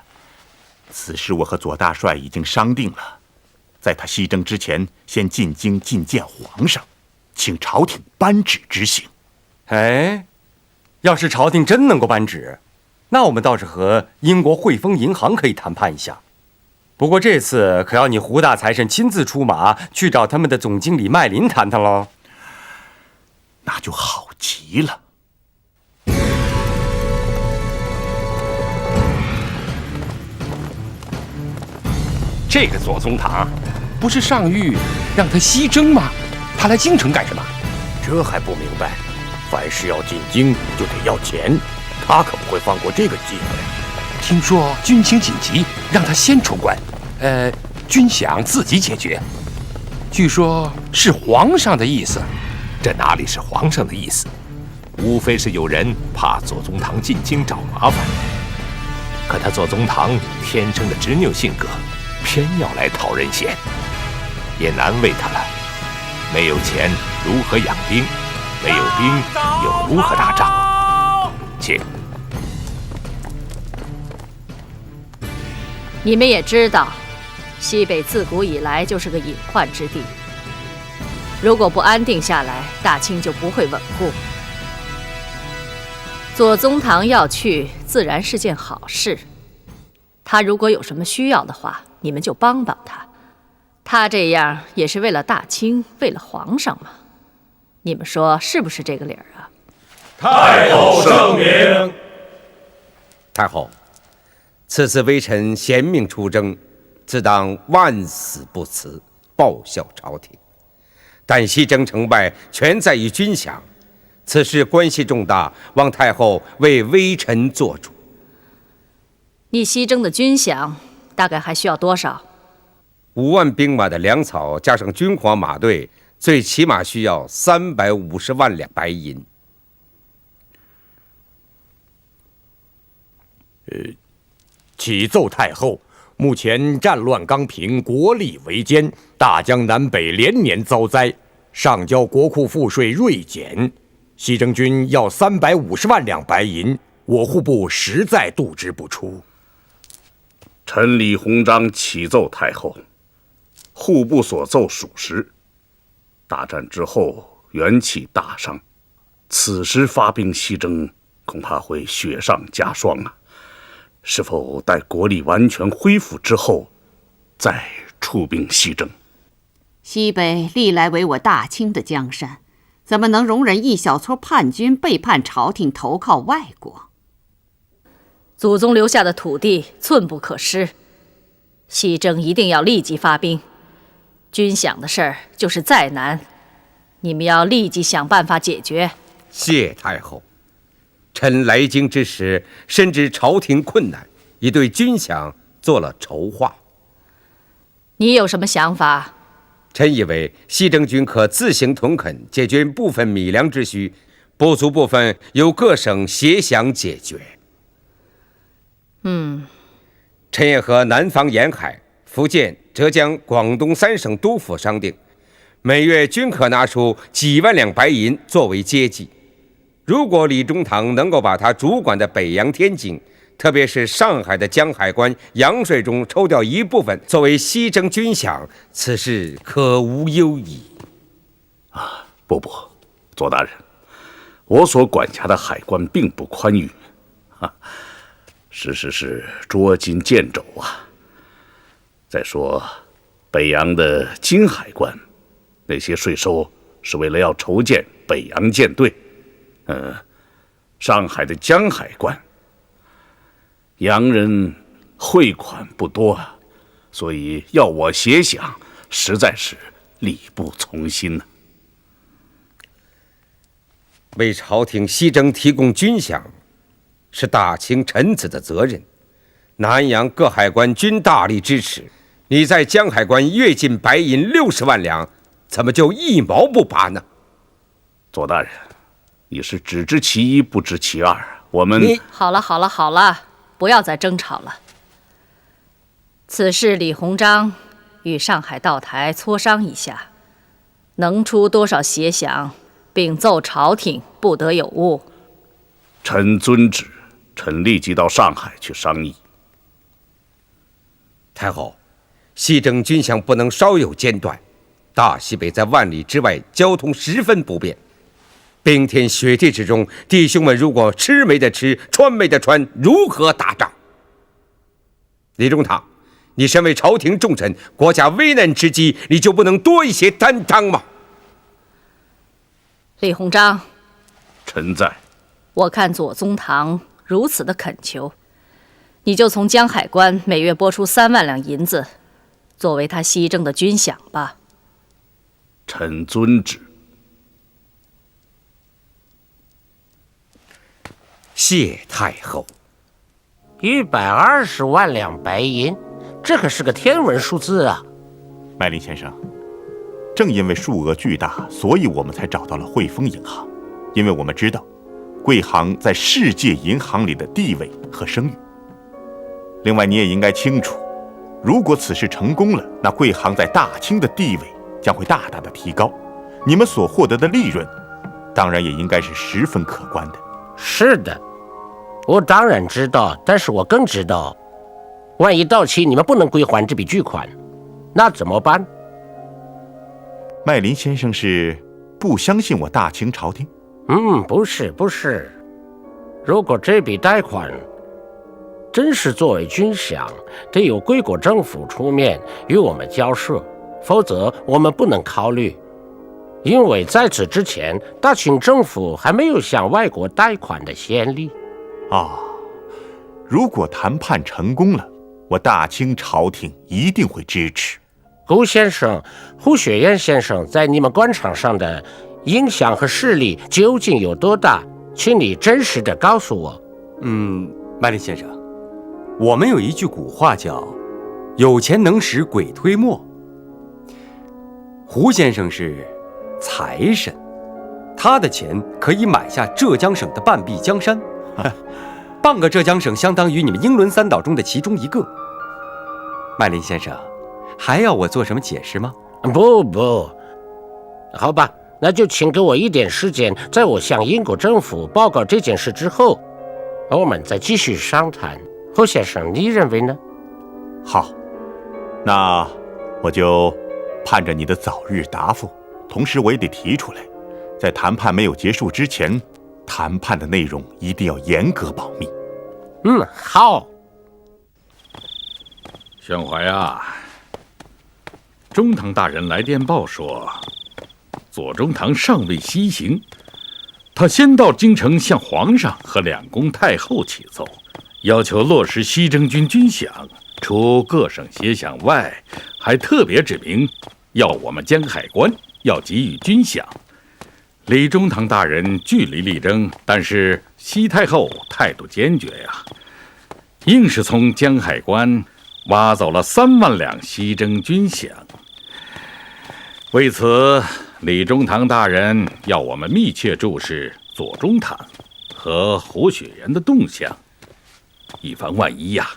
此事我和左大帅已经商定了，在他西征之前，先进京觐见皇上，请朝廷颁旨执行。哎，要是朝廷真能够颁旨，那我们倒是和英国汇丰银行可以谈判一下。不过这次可要你胡大财神亲自出马，去找他们的总经理麦林谈谈喽。那就好极了。这个左宗棠，不是上谕让他西征吗？他来京城干什么？这还不明白？凡事要进京就得要钱，他可不会放过这个机会。听说军情紧急，让他先出关，军饷自己解决。据说是皇上的意思。这哪里是皇上的意思？无非是有人怕左宗棠进京找麻烦。可他左宗棠天生的执拗性格，偏要来讨人嫌，也难为他了。没有钱如何养兵？没有兵又如何打仗？请。你们也知道，西北自古以来就是个隐患之地。如果不安定下来，大清就不会稳固。左宗棠要去，自然是件好事。他如果有什么需要的话，你们就帮帮他。他这样也是为了大清，为了皇上嘛。你们说是不是这个理儿啊？太后圣明。太后，此次微臣贤命出征，自当万死不辞，报效朝廷。但西征成败，全在于军饷，此事关系重大，望太后为微臣做主。你西征的军饷大概还需要多少？5万兵马的粮草加上军火马队，最起码需要350万两白银。启奏太后，目前战乱刚平，国力维艰，大江南北连年遭灾，上交国库赋税锐减，西征军要350万两白银，我户部实在度之不出。臣李鸿章启奏太后，户部所奏属实。大战之后元气大伤，此时发兵西征，恐怕会雪上加霜啊！是否待国力完全恢复之后，再出兵西征？西北历来为我大清的江山，怎么能容忍一小撮叛军背叛朝廷，投靠外国？祖宗留下的土地寸不可失，西征一定要立即发兵。军饷的事儿就是再难，你们要立即想办法解决。谢太后，臣来京之时，深知朝廷困难，已对军饷做了筹划。你有什么想法？臣以为西征军可自行屯垦，解决部分米粮之需，不足部分由各省协饷解决。臣也和南方沿海、福建、浙江、广东3省督府商定，每月均可拿出几万两白银作为接济。如果李中堂能够把他主管的北洋、天津，特别是上海的江海关、洋税中抽调一部分作为西征军饷，此事可无忧矣。不，左大人，我所管辖的海关并不宽裕，事实是捉襟见肘啊。再说，北洋的金海关，那些税收是为了要筹建北洋舰队。上海的江海关，洋人汇款不多啊，所以要我协饷，实在是力不从心呐。为朝廷西征提供军饷，是大清臣子的责任。南洋各海关均大力支持，你在江海关月进白银60万两，怎么就一毛不拔呢？左大人，你是只知其一，不知其二。我们好了，不要再争吵了。此事李鸿章与上海道台磋商一下，能出多少协饷，并奏朝廷不得有误。臣遵旨，臣立即到上海去商议。太后，西征军饷不能稍有间断。大西北在万里之外，交通十分不便。冰天雪地之中，弟兄们如果吃没得吃，穿没得穿，如何打仗？李中堂，你身为朝廷重臣，国家危难之际，你就不能多一些担当吗？李鸿章，臣在。我看左宗棠如此的恳求，你就从江海关每月拨出3万两银子，作为他西征的军饷吧。臣遵旨。谢太后，120万两白银，这可是个天文数字啊！麦林先生，正因为数额巨大，所以我们才找到了汇丰银行，因为我们知道贵行在世界银行里的地位和声誉。另外，你也应该清楚，如果此事成功了，那贵行在大清的地位将会大大的提高，你们所获得的利润，当然也应该是十分可观的。是的，我当然知道，但是我更知道，万一到期你们不能归还这笔巨款，那怎么办？麦林先生是不相信我大清朝廷？不是，如果这笔贷款真是作为军饷，得由贵国政府出面与我们交涉，否则我们不能考虑。因为在此之前，大清政府还没有向外国贷款的先例。如果谈判成功了，我大清朝廷一定会支持。顾先生、胡雪岩先生在你们官场上的影响和势力究竟有多大？请你真实的告诉我。麦林先生，我们有一句古话叫“有钱能使鬼推磨”。胡先生是财神，他的钱可以买下浙江省的半壁江山，半个浙江省相当于你们英伦三岛中的其中一个。麦林先生，还要我做什么解释吗？不，好吧，那就请给我一点时间，在我向英国政府报告这件事之后，我们再继续商谈。胡先生，你认为呢？好，那我就盼着你的早日答复。同时，我也得提出来，在谈判没有结束之前，谈判的内容一定要严格保密。好。宣怀啊，中堂大人来电报说，左宗棠尚未西行，他先到京城向皇上和两宫太后启奏，要求落实西征军军饷，除各省协饷外，还特别指明要我们江海关要给予军饷。李中堂大人据理力争，但是西太后态度坚决呀，硬是从江海关挖走了3万两西征军饷。为此，李中堂大人要我们密切注视左宗棠和胡雪岩的动向，以防万一呀。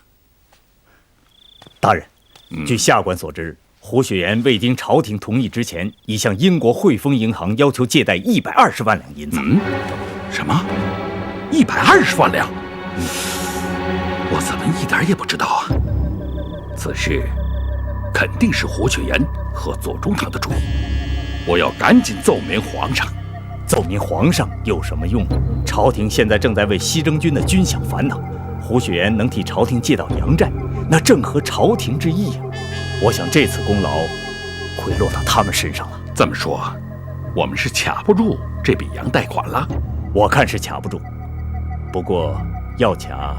大人，据下官所知，胡雪岩未经朝廷同意之前，已向英国汇丰银行要求借贷120万两银子。什么？120万两？我怎么一点也不知道啊？此事肯定是胡雪岩和左宗棠的主意，我要赶紧奏明皇上。奏明皇上有什么用呢？朝廷现在正在为西征军的军饷烦恼，胡雪岩能替朝廷借到洋债，那正合朝廷之意呀。我想这次功劳会落到他们身上了。这么说，我们是卡不住这笔洋贷款了？我看是卡不住，不过要卡，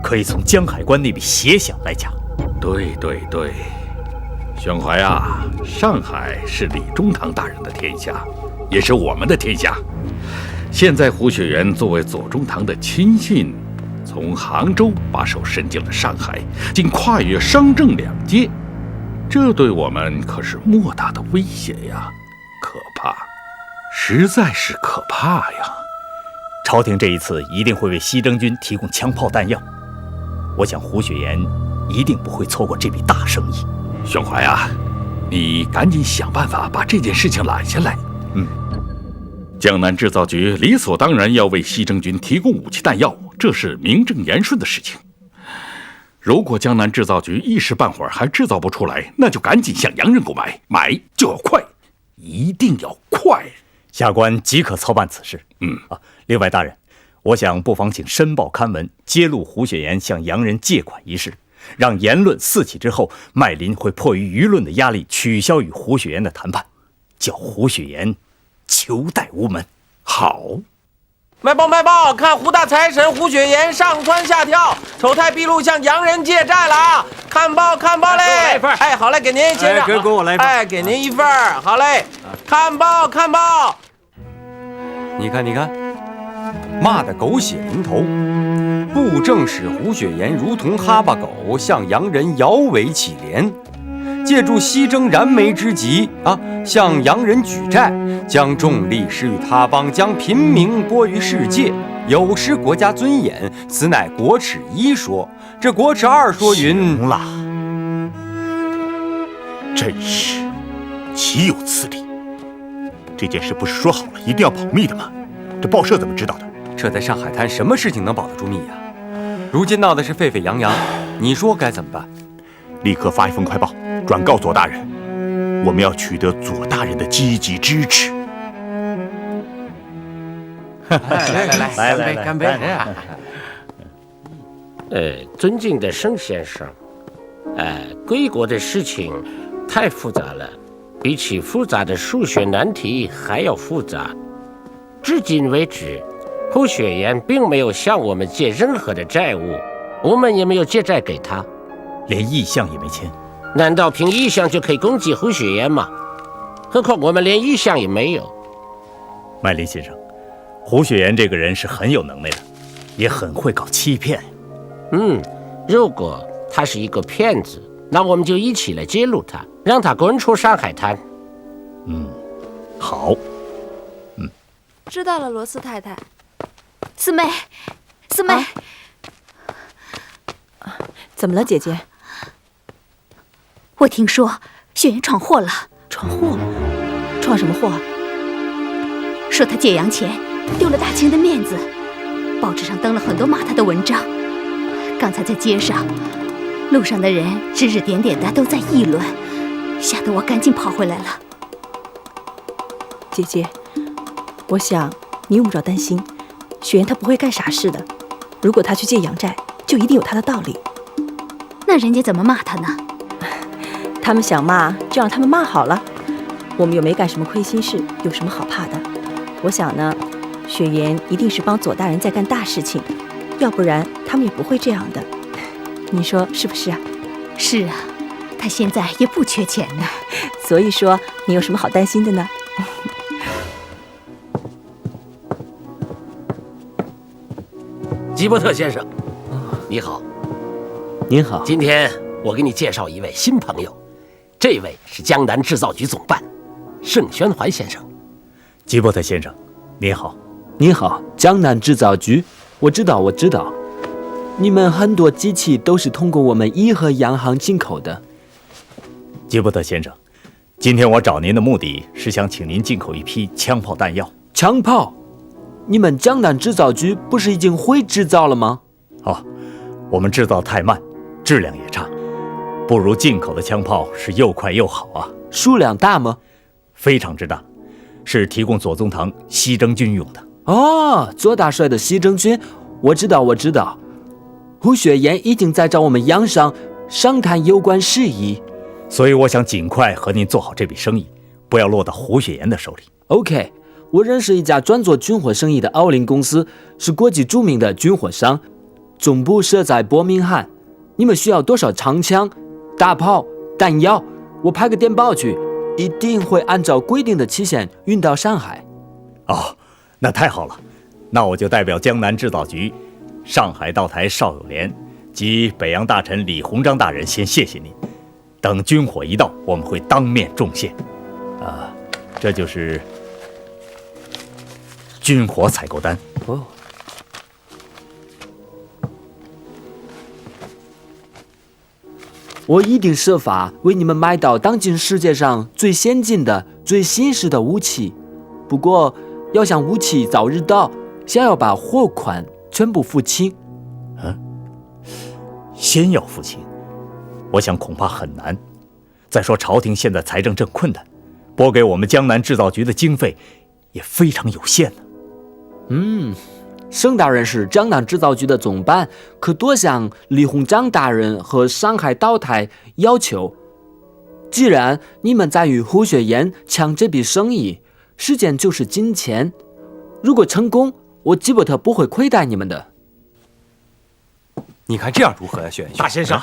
可以从江海关那笔协饷来卡。对，宣怀啊，上海是李中堂大人的天下，也是我们的天下。现在胡雪岩作为左宗棠的亲信，从杭州把手伸进了上海，竟跨越商政两界，这对我们可是莫大的威胁呀！可怕，实在是可怕呀！朝廷这一次一定会为西征军提供枪炮弹药，我想胡雪岩一定不会错过这笔大生意。宣怀啊，你赶紧想办法把这件事情揽下来。江南制造局理所当然要为西征军提供武器弹药，这是名正言顺的事情。如果江南制造局一时半会儿还制造不出来，那就赶紧向洋人购买，买就要快，一定要快。下官即可操办此事。另外大人，我想不妨请申报刊文，揭露胡雪岩向洋人借款一事，让言论四起之后，麦林会迫于舆论的压力，取消与胡雪岩的谈判，叫胡雪岩求贷无门。好，卖报！看胡大财神胡雪岩上蹿下跳，丑态毕露，向洋人借债了啊！看报嘞！来一份。哎，好嘞，给您先生。给我来一份。哎，给您一份。好嘞，看报。你看，骂得狗血淋头。布政使胡雪岩如同哈巴狗，向洋人摇尾乞怜，借助西征燃眉之急向洋人举债，将重力施于他邦，将贫民播于世界，有失国家尊严，此乃国耻一说。这国耻二说云：行了，真是岂有此理！这件事不是说好了一定要保密的吗？这报社怎么知道的？这在上海滩，什么事情能保得住密呀？如今闹的是沸沸扬扬，你说该怎么办？立刻发一封快报，转告左大人，我们要取得左大人的积极支持。来，干杯！尊敬的盛先生，归国的事情太复杂了，比起复杂的数学难题还要复杂。至今为止，胡雪岩并没有向我们借任何的债务，我们也没有借债给他，连意向也没签。难道凭意向就可以攻击胡雪岩吗？何况我们连意向也没有。麦林先生，胡雪岩这个人是很有能耐的，也很会搞欺骗。如果他是一个骗子，那我们就一起来揭露他，让他滚出上海滩。好。知道了，罗斯太太。四妹，四妹，怎么了，姐姐？我听说雪岩闯祸了。闯祸？闯什么祸？说他解洋前丢了大清的面子，报纸上登了很多骂他的文章。刚才在街上，路上的人指指点点的都在议论，吓得我赶紧跑回来了。姐姐，我想你用不着担心，雪岩他不会干傻事的。如果他去借洋债，就一定有他的道理。那人家怎么骂他呢？他们想骂，就让他们骂好了。我们又没干什么亏心事，有什么好怕的？我想呢，雪岩一定是帮左大人在干大事情，要不然他们也不会这样的。你说是不是啊？是啊，他现在也不缺钱呢。所以说，你有什么好担心的呢？吉伯特先生，你好。您好。今天我给你介绍一位新朋友，这位是江南制造局总办盛宣怀先生。吉伯特先生，你好。你好，江南制造局，我知道。你们很多机器都是通过我们伊和洋行进口的。吉伯特先生，今天我找您的目的是想请您进口一批枪炮弹药。枪炮？你们江南制造局不是已经会制造了吗？我们制造太慢，质量也差，不如进口的枪炮是又快又好啊。数量大吗？非常之大，是提供左宗棠西征军用的。左大帅的西征军，我知道。胡雪岩已经在找我们洋商商谈有关事宜，所以我想尽快和您做好这笔生意，不要落到胡雪岩的手里。OK， 我认识一家专做军火生意的奥林公司，是国际著名的军火商，总部设在伯明翰。你们需要多少长枪、大炮、弹药？我派个电报去，一定会按照规定的期限运到上海。那太好了，那我就代表江南制造局、上海道台邵友莲及北洋大臣李鸿章大人先谢谢您。等军火一到，我们会当面重谢。这就是军火采购单。我一定设法为你们买到当今世界上最先进的、最新式的武器。不过，要想武器早日到，先要把货款全部付清。先要付清，我想恐怕很难。再说朝廷现在财政正困难，拨给我们江南制造局的经费也非常有限呢。盛大人是江南制造局的总办，可多向李鸿章大人和上海道台要求。既然你们在与胡雪岩抢这笔生意，时间就是金钱。如果成功，我吉伯特不会亏待你们的。你看这样如何呀，雪岩兄？大先生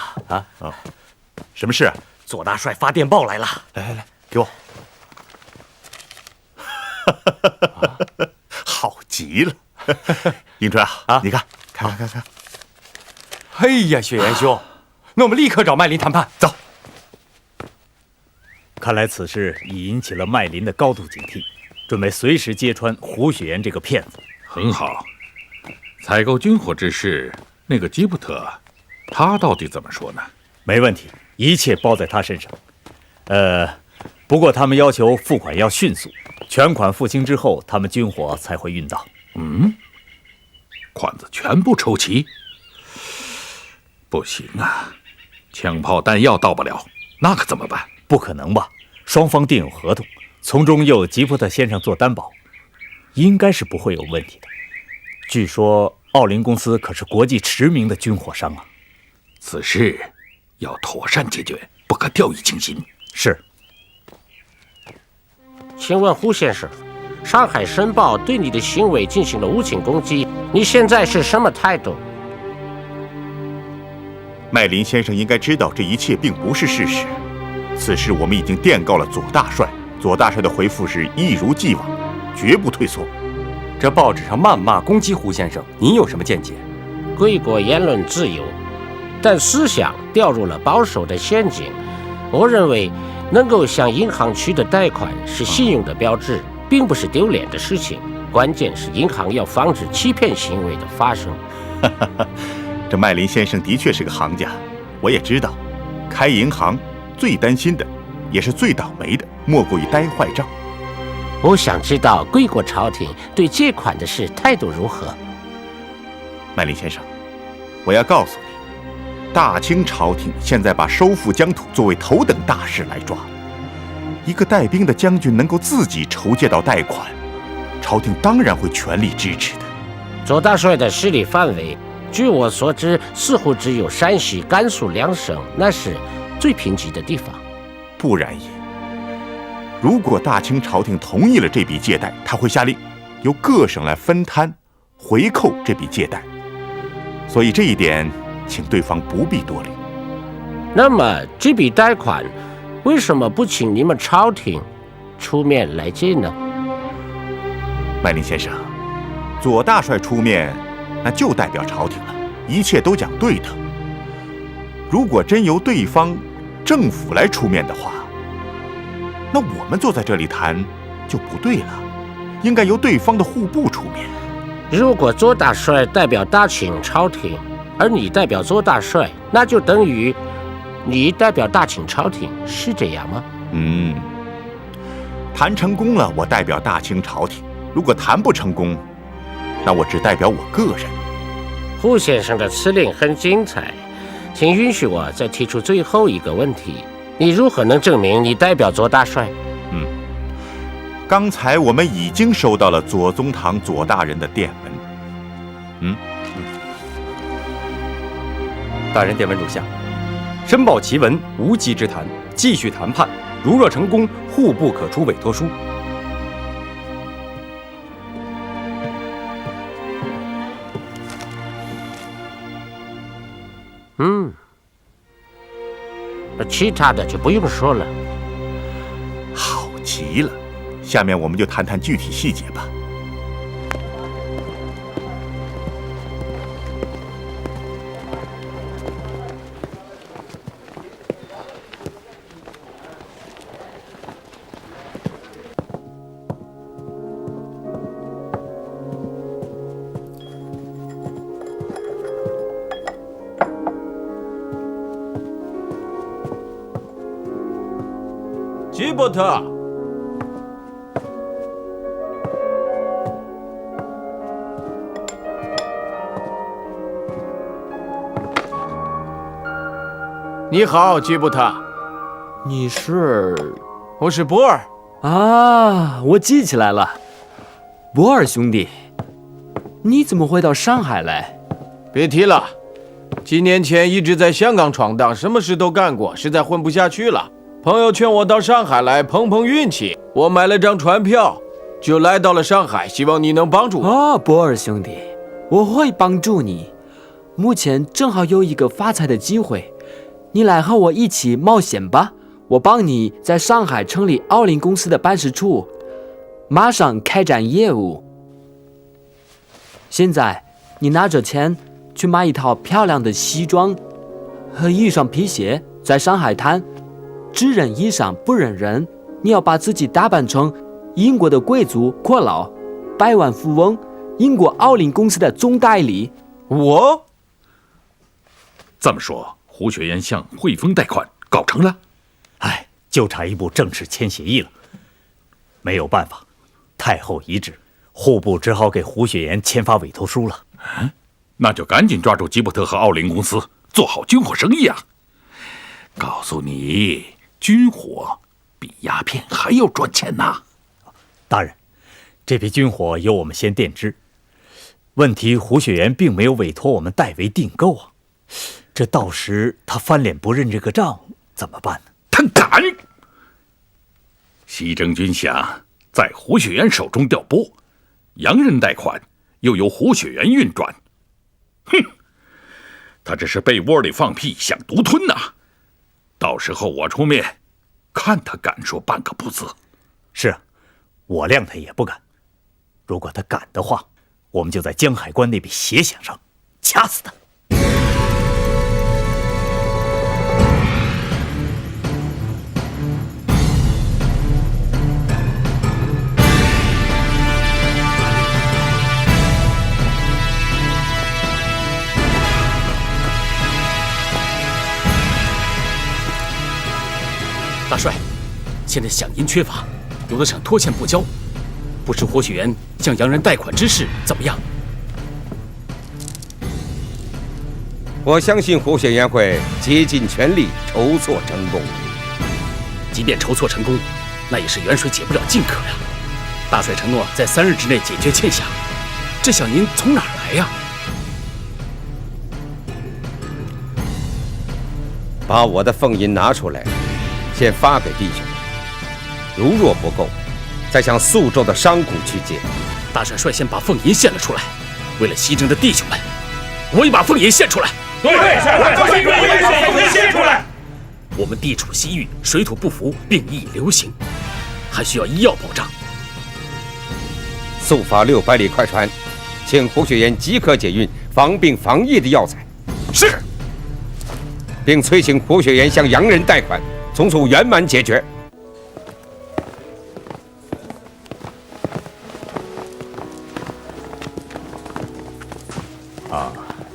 什么事？左大帅发电报来了。来，给我。好极了。迎春你看。哎呀，雪岩兄，那我们立刻找麦林谈判。走。看来此事已引起了麦林的高度警惕，准备随时揭穿胡雪岩这个骗子。很好。采购军火之事，那个吉布特，他到底怎么说呢？没问题，一切包在他身上。不过他们要求付款要迅速，全款付清之后，他们军火才会运到。款子全部筹齐？不行啊，枪炮弹药到不了，那可怎么办？不可能吧？双方订有合同，从中又有吉伯特先生做担保，应该是不会有问题的。据说奥林公司可是国际驰名的军火商啊。此事要妥善解决，不可掉以轻心。是。请问胡先生，上海申报对你的行为进行了无情攻击，你现在是什么态度？麦林先生应该知道这一切并不是事实。此事我们已经电告了左大帅，左大帅的回复是一如既往，绝不退缩。这报纸上谩骂攻击胡先生，您有什么见解？贵国言论自由，但思想掉入了保守的陷阱。我认为，能够向银行取得贷款是信用的标志，并不是丢脸的事情。关键是银行要防止欺骗行为的发生。这麦林先生的确是个行家，我也知道，开银行最担心的，也是最倒霉的，莫过于呆坏账。我想知道贵国朝廷对借款的事态度如何。麦林先生，我要告诉你，大清朝廷现在把收复疆土作为头等大事来抓。一个带兵的将军能够自己筹借到贷款，朝廷当然会全力支持的。左大帅的势力范围，据我所知，似乎只有山西、甘肃2省，那是最贫瘠的地方。不然也。如果大清朝廷同意了这笔借贷，他会下令由各省来分摊回扣这笔借贷。所以这一点，请对方不必多虑。那么这笔贷款为什么不请你们朝廷出面来借呢？麦林先生，左大帅出面，那就代表朝廷了，一切都讲对等。如果真由对方政府来出面的话，那我们坐在这里谈就不对了，应该由对方的户部出面。如果左大帅代表大清朝廷，而你代表左大帅，那就等于你代表大清朝廷，是这样吗？谈成功了，我代表大清朝廷；如果谈不成功，那我只代表我个人。胡先生的辞令很精彩，请允许我再提出最后一个问题：你如何能证明你代表左大帅？刚才我们已经收到了左宗棠左大人的电文。大人电文如下：申报其文，无稽之谈，继续谈判。如若成功，户部可出委托书。其他的就不用说了。好极了，下面我们就谈谈具体细节吧。吉伯特，你好，吉伯特。你是？我是博尔。啊，我记起来了，博尔兄弟，你怎么会到上海来？别提了，几年前一直在香港闯荡，什么事都干过，实在混不下去了。朋友劝我到上海来碰碰运气，我买了张船票，就来到了上海，希望你能帮助我。哦，博尔兄弟，我会帮助你。目前正好有一个发财的机会，你来和我一起冒险吧。我帮你在上海成立奥林公司的办事处，马上开展业务。现在你拿着钱去买一套漂亮的西装和一双皮鞋，在上海滩。只认衣裳不认人，你要把自己打扮成英国的贵族阔佬、百万富翁、英国奥林公司的总代理。我这么说，胡雪岩向汇丰贷款搞成了？就差一步正式签协议了。没有办法，太后遗旨，户部只好给胡雪岩签发委托书了。那就赶紧抓住吉伯特和奥林公司，做好军火生意啊！告诉你，军火比鸦片还要赚钱呐！大人，这批军火由我们先垫支。问题胡雪岩并没有委托我们代为订购啊，这到时他翻脸不认这个账怎么办呢？他敢！西征军饷在胡雪岩手中调拨，洋人贷款又由胡雪岩运转。哼，他这是被窝里放屁，想独吞呐！到时候我出面，看他敢说半个不字。是啊，我谅他也不敢。如果他敢的话，我们就在江海关那笔鞋饷上掐死他。大帅，现在饷银缺乏，有的省拖欠不交，不知活血园向洋人贷款之事怎么样？我相信活血园会竭尽全力筹措成功。即便筹措成功，那也是远水解不了近渴呀。大帅承诺在3日之内解决欠饷，这饷银从哪儿来呀？把我的俸银拿出来，先发给弟兄。如若不够，再向宿州的商贾去借。大帅率先把俸银献了出来，为了西征的弟兄们，我也把俸银献出来。对，把俸银献出来。我们地处西域，水土不服，病疫流行，还需要医药保障。速发600里快船，请活血园即刻解运防病防疫的药材。是。并催请活血园向洋人贷款，从速圆满解决。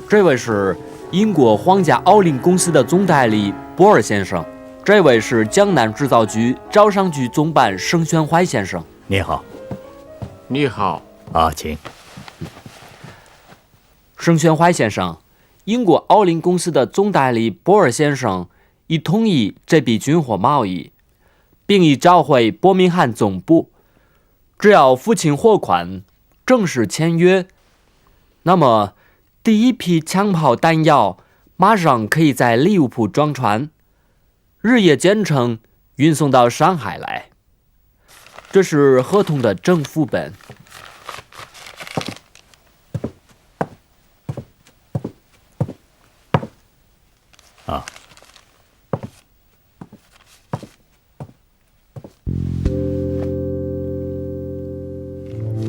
这位是英国皇家奥林公司的总代理博尔先生，这位是江南制造局招商局总办盛宣怀先生。你好。你好。请。盛宣怀先生，英国奥林公司的总代理博尔先生已同意这笔军火贸易，并已召回伯明翰总部。只要付清货款，正式签约，那么第一批枪炮弹药马上可以在利物浦装船，日夜兼程运送到上海来。这是合同的正副本。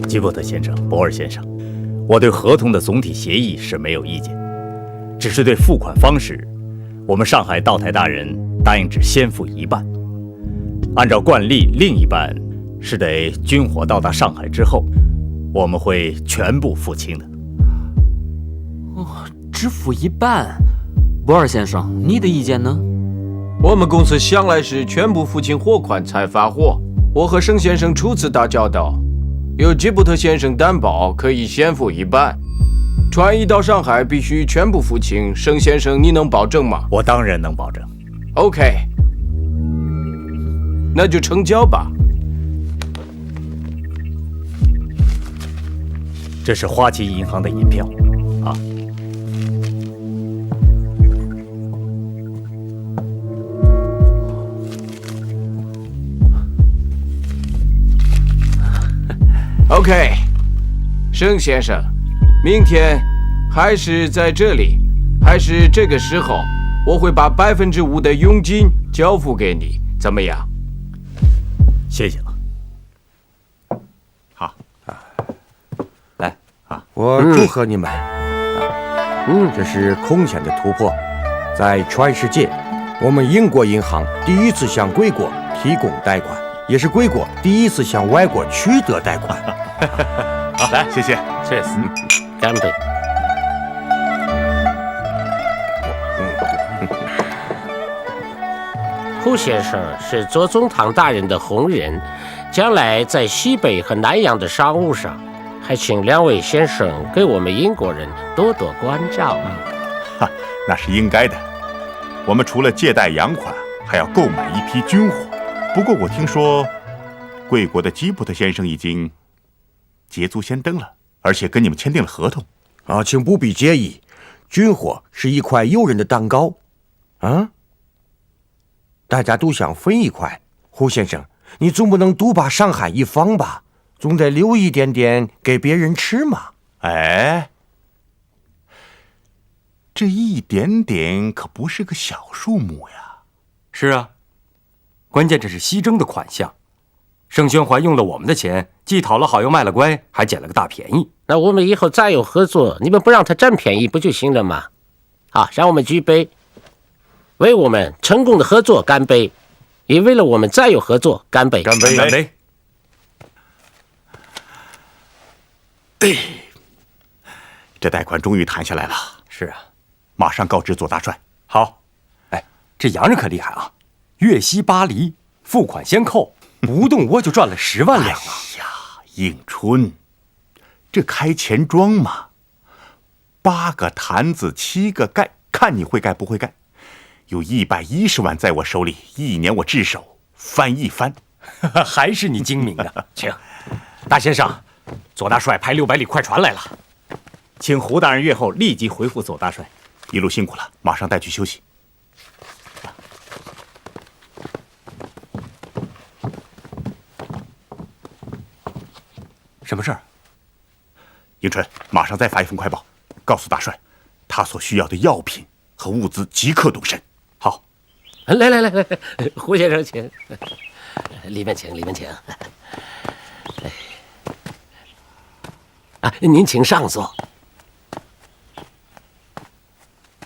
吉伯特先生、博尔先生，我对合同的总体协议是没有意见，只是对付款方式，我们上海道台大人答应只先付一半，按照惯例，另一半是得军火到达上海之后，我们会全部付清的。只付一半，博尔先生，你的意见呢？我们公司向来是全部付清货款才发货。我和盛先生初次打交道，有吉布特先生担保，可以先付一半。船一到上海必须全部付清，盛先生，你能保证吗？我当然能保证。OK， 那就成交吧。这是花旗银行的银票，啊。OK， 盛先生，明天还是在这里，还是这个时候，我会把5%的佣金交付给你，怎么样？谢谢了。好，来啊，我祝贺你们。这是空前的突破，在全世界，我们英国银行第一次向贵国提供贷款，也是贵国第一次向外国取得贷款。好，来，谢谢 ，Cheers， 干杯。胡先生是左宗棠大人的红人，将来在西北和南洋的商务上，还请2位先生给我们英国人多多关照。那是应该的。我们除了借贷洋款，还要购买一批军火。不过我听说，贵国的吉布特先生已经捷足先登了，而且跟你们签订了合同。请不必介意，军火是一块诱人的蛋糕，大家都想分一块。胡先生，你总不能独把上海一方吧？总得留一点点给别人吃嘛。哎，这一点点可不是个小数目呀。是啊，关键这是西征的款项。盛宣怀用了我们的钱，既讨了好又卖了乖，还捡了个大便宜。那我们以后再有合作，你们不让他占便宜不就行了吗？好，让我们举杯，为我们成功的合作干杯，也为了我们再有合作干杯！干杯！干杯！这贷款终于谈下来了。是啊，马上告知左大帅。好。哎，这洋人可厉害啊，月息8厘，付款先扣，不动窝就赚了10万两啊！哎呀，迎春，这开钱庄嘛，8个坛子7个盖，看你会盖不会盖。有110万在我手里，1年我至手翻一番。还是你精明的。请大先生，左大帅派600里快船来了，请胡大人阅后立即回复左大帅。一路辛苦了，马上带去休息。什么事儿？迎春，马上再发一封快报，告诉大帅，他所需要的药品和物资即刻动身。好，来，胡先生请，里面请，里面请。啊，您请上座。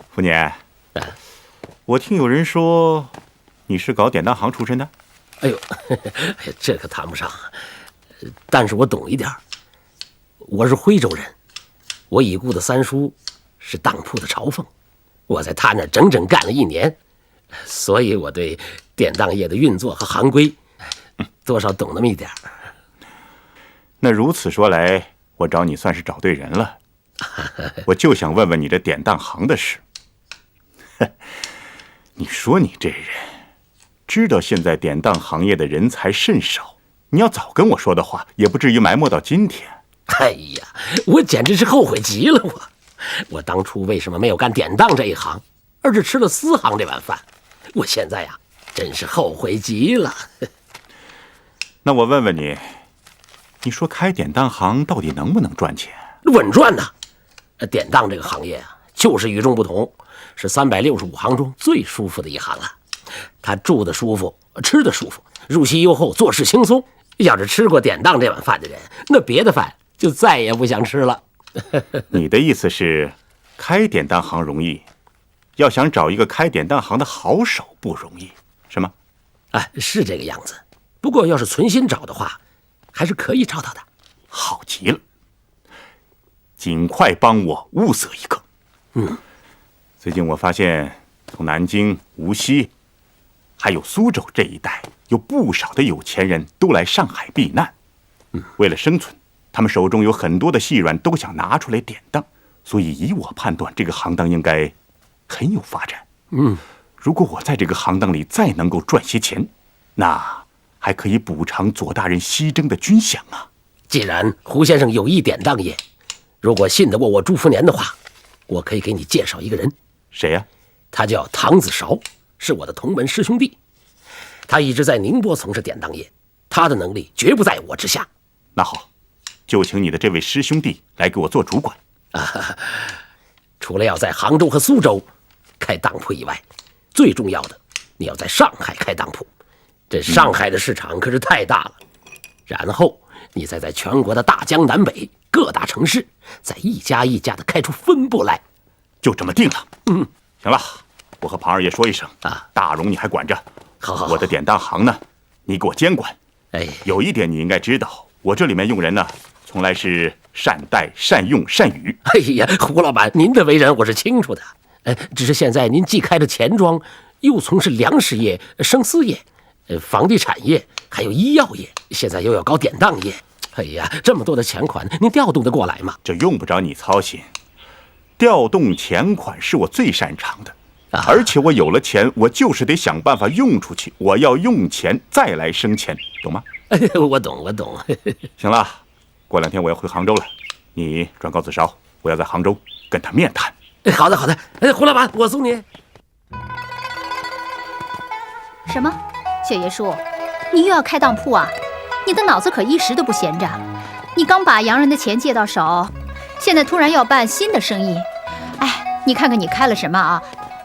福年，我听有人说你是搞典当行出身的。哎呦，这可谈不上，但是我懂一点。我是徽州人，我已故的三叔是当铺的朝奉，我在他那儿整整干了1年，所以我对典当业的运作和行规多少懂那么一点。那如此说来，我找你算是找对人了。我就想问问你这典当行的事。你说你这人，知道现在典当行业的人才甚少，你要早跟我说的话，也不至于埋没到今天。哎呀，我简直是后悔极了！我当初为什么没有干典当这一行，而是吃了私行这碗饭？我现在呀，真是后悔极了。那我问问你，你说开典当行到底能不能赚钱？稳赚呐！典当这个行业啊，就是与众不同，是365行中最舒服的一行了。他住的舒服，吃的舒服，入息优厚，做事轻松。要是吃过典当这碗饭的人，那别的饭就再也不想吃了。你的意思是，开典当行容易，要想找一个开典当行的好手不容易，是吗？哎，是这个样子。不过要是存心找的话，还是可以找到的。好极了，尽快帮我物色一个。最近我发现，从南京、无锡，还有苏州这一带，有不少的有钱人都来上海避难。为了生存，他们手中有很多的细软都想拿出来典当，所以以我判断，这个行当应该很有发展。如果我在这个行当里再能够赚些钱，那还可以补偿左大人西征的军饷啊。既然胡先生有意典当业，如果信得过我朱福年的话，我可以给你介绍一个人。谁呀？他叫唐子韶，是我的同门师兄弟。他一直在宁波从事典当业，他的能力绝不在我之下。那好，就请你的这位师兄弟来给我做主管。除了要在杭州和苏州开当铺以外，最重要的，你要在上海开当铺。这上海的市场可是太大了。然后你再在全国的大江南北各大城市，再一家一家的开出分部来。就这么定了。行了，我和庞二爷说一声啊，大荣你还管着。好，我的典当行呢，你给我监管。有一点你应该知道，我这里面用人呢，从来是善待、善用、善语。哎呀，胡老板，您的为人我是清楚的。只是现在您既开了钱庄，又从事粮食业、生丝业、房地产业，还有医药业，现在又要搞典当业。哎呀，这么多的钱款，您调动得过来吗？这用不着你操心，调动钱款是我最擅长的。而且我有了钱，我就是得想办法用出去。我要用钱再来生钱，懂吗？我懂。行了，过2天我要回杭州了，你转告子韶，我要在杭州跟他面谈。好的。胡老板，我送你。什么？谢爷叔，你又要开当铺啊？你的脑子可一时都不闲着。你刚把洋人的钱借到手，现在突然要办新的生意。哎，你看看你开了什么啊？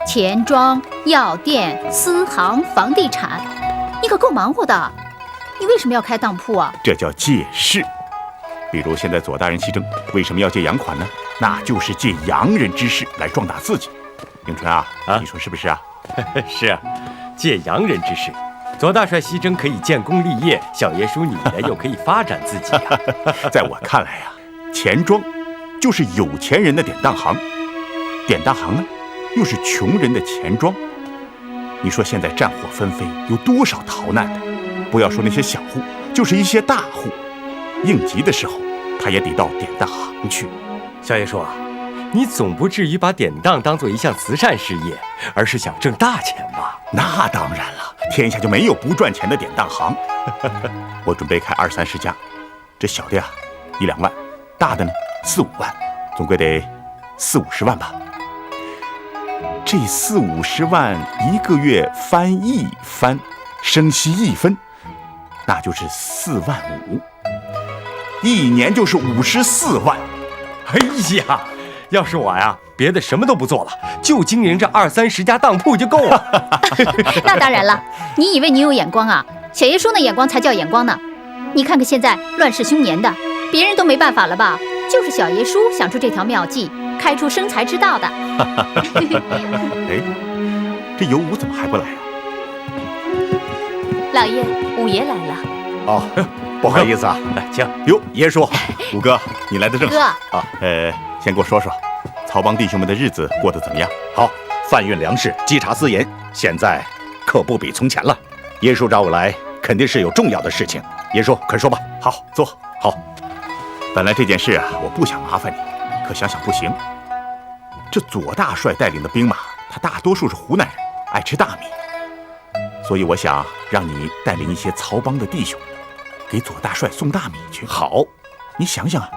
钱庄、药店、私行、房地产，你可够忙活的。你为什么要开当铺啊？这叫借势。比如现在左大人西征，为什么要借洋款呢？那就是借洋人之势来壮大自己。迎春啊，你说是不是啊？是啊，借洋人之势，左大帅西征可以建功立业，小爷叔你呢又可以发展自己啊。在我看来啊，钱庄就是有钱人的典当行，典当行呢又是穷人的钱庄。你说现在战火纷飞，有多少逃难的？不要说那些小户，就是一些大户，应急的时候，他也得到典当行去。小爷说啊，你总不至于把典当当做一项慈善事业，而是想挣大钱吧？那当然了，天下就没有不赚钱的典当行。我准备开20-30家，这小的呀1-2万，大的呢4-5万，总归得40-50万吧。这40-50万一个月翻1番，生息1分，那就是4万5，一年就是54万。哎呀，要是我呀，别的什么都不做了，就经营这20-30家当铺就够了。那当然了，你以为你有眼光啊？小爷叔那眼光才叫眼光呢。你看看现在乱世凶年的，别人都没办法了吧？就是小爷叔想出这条妙计，开出生财之道的。哎，这尤武怎么还不来啊？老爷，五爷来了。哦，不好意思啊，来请。哟，爷叔，五哥，你来的正好。哥啊，先给我说说，曹帮弟兄们的日子过得怎么样？好，贩运粮食，稽查私盐，现在可不比从前了。爷叔找我来，肯定是有重要的事情。爷叔，快说吧。好，坐。好。本来这件事啊，我不想麻烦你，可想想不行。这左大帅带领的兵马，他大多数是湖南人，爱吃大米，所以我想让你带领一些曹帮的弟兄，给左大帅送大米去。好，你想想啊，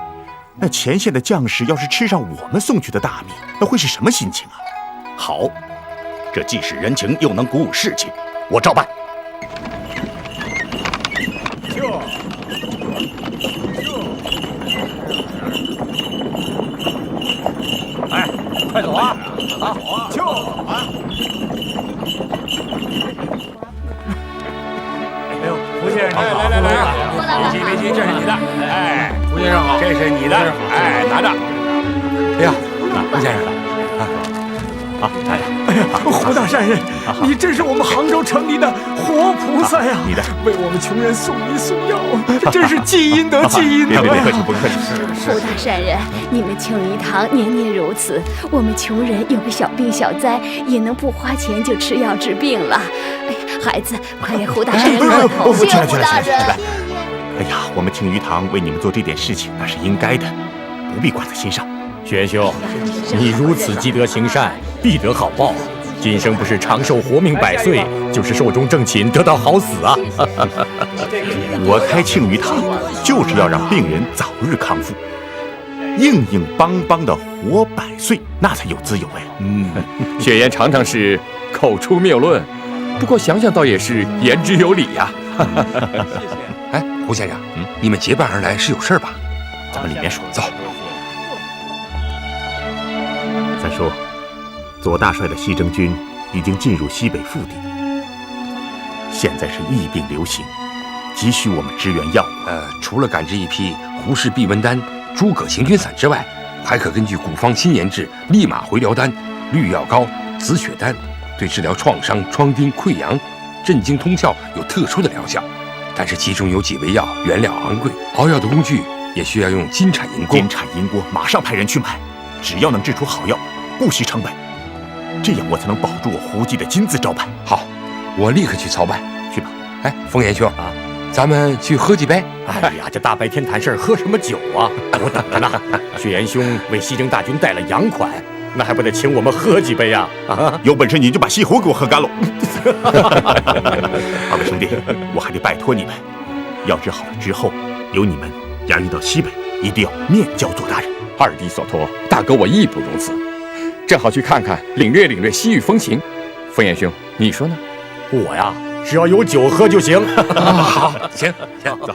那前线的将士要是吃上我们送去的大米，那会是什么心情啊？好，这既是人情，又能鼓舞士气，我照办。哎，快走啊！啊，就啊！哎呦，胡先生，来，别急，这是你的。哎，胡先生好，这是你的。哎，拿着。哎呀，胡先生，啊，拿着。哎呀，胡大善人，你真是我们杭州城里的活菩萨呀！你的，为我们穷人送医送药，真是积阴德，积阴德。别客气，不客气。胡大善人，你们庆余堂年年如此，我们穷人有个小病小灾，也能不花钱就吃药治病了。哎呀，孩子，快给胡大善人磕头！谢胡大人。哎呀，我们庆余堂为你们做这点事情，那是应该的，不必挂在心上。薛元兄，你如此积德行善，必得好报。今生不是长寿活命100岁，就是寿终正寝，得到好死啊！我开庆余堂，就是要让病人早日康复，硬硬邦邦的活100岁，那才有滋有味。雪岩常常是口出谬论，不过想想倒也是言之有理呀。哎，胡先生，你们结伴而来是有事吧？咱们里面说。走。三叔，左大帅的西征军已经进入西北腹地，现在是疫病流行，急需我们支援药物。除了赶制一批胡氏避瘟丹、诸葛行军散之外，还可根据古方新研制利马回疗丹、绿药膏、紫雪丹，对治疗创伤、疮疔、溃疡、镇惊通窍有特殊的疗效。但是其中有几味药原料昂贵，熬药的工具也需要用金铲银锅。金铲银锅，马上派人去买，只要能制出好药，不惜成本，这样我才能保住我胡记的金字招牌。好，我立刻去操办。去吧。哎，风岩兄啊，咱们去喝几杯？哎呀，这大白天谈事儿，喝什么酒啊？我等着呢。薛元兄为西征大军带了洋款，那还不得请我们喝几杯呀？啊，有本事你就把西湖给我喝干喽！二位兄弟，我还得拜托你们，药治好了之后，由你们押运到西北，一定要面交左大人。二弟所托，大哥我义不容辞，正好去看看，领略西域风情。风岩兄，你说呢？我呀，只要有酒喝就行。好，行，走。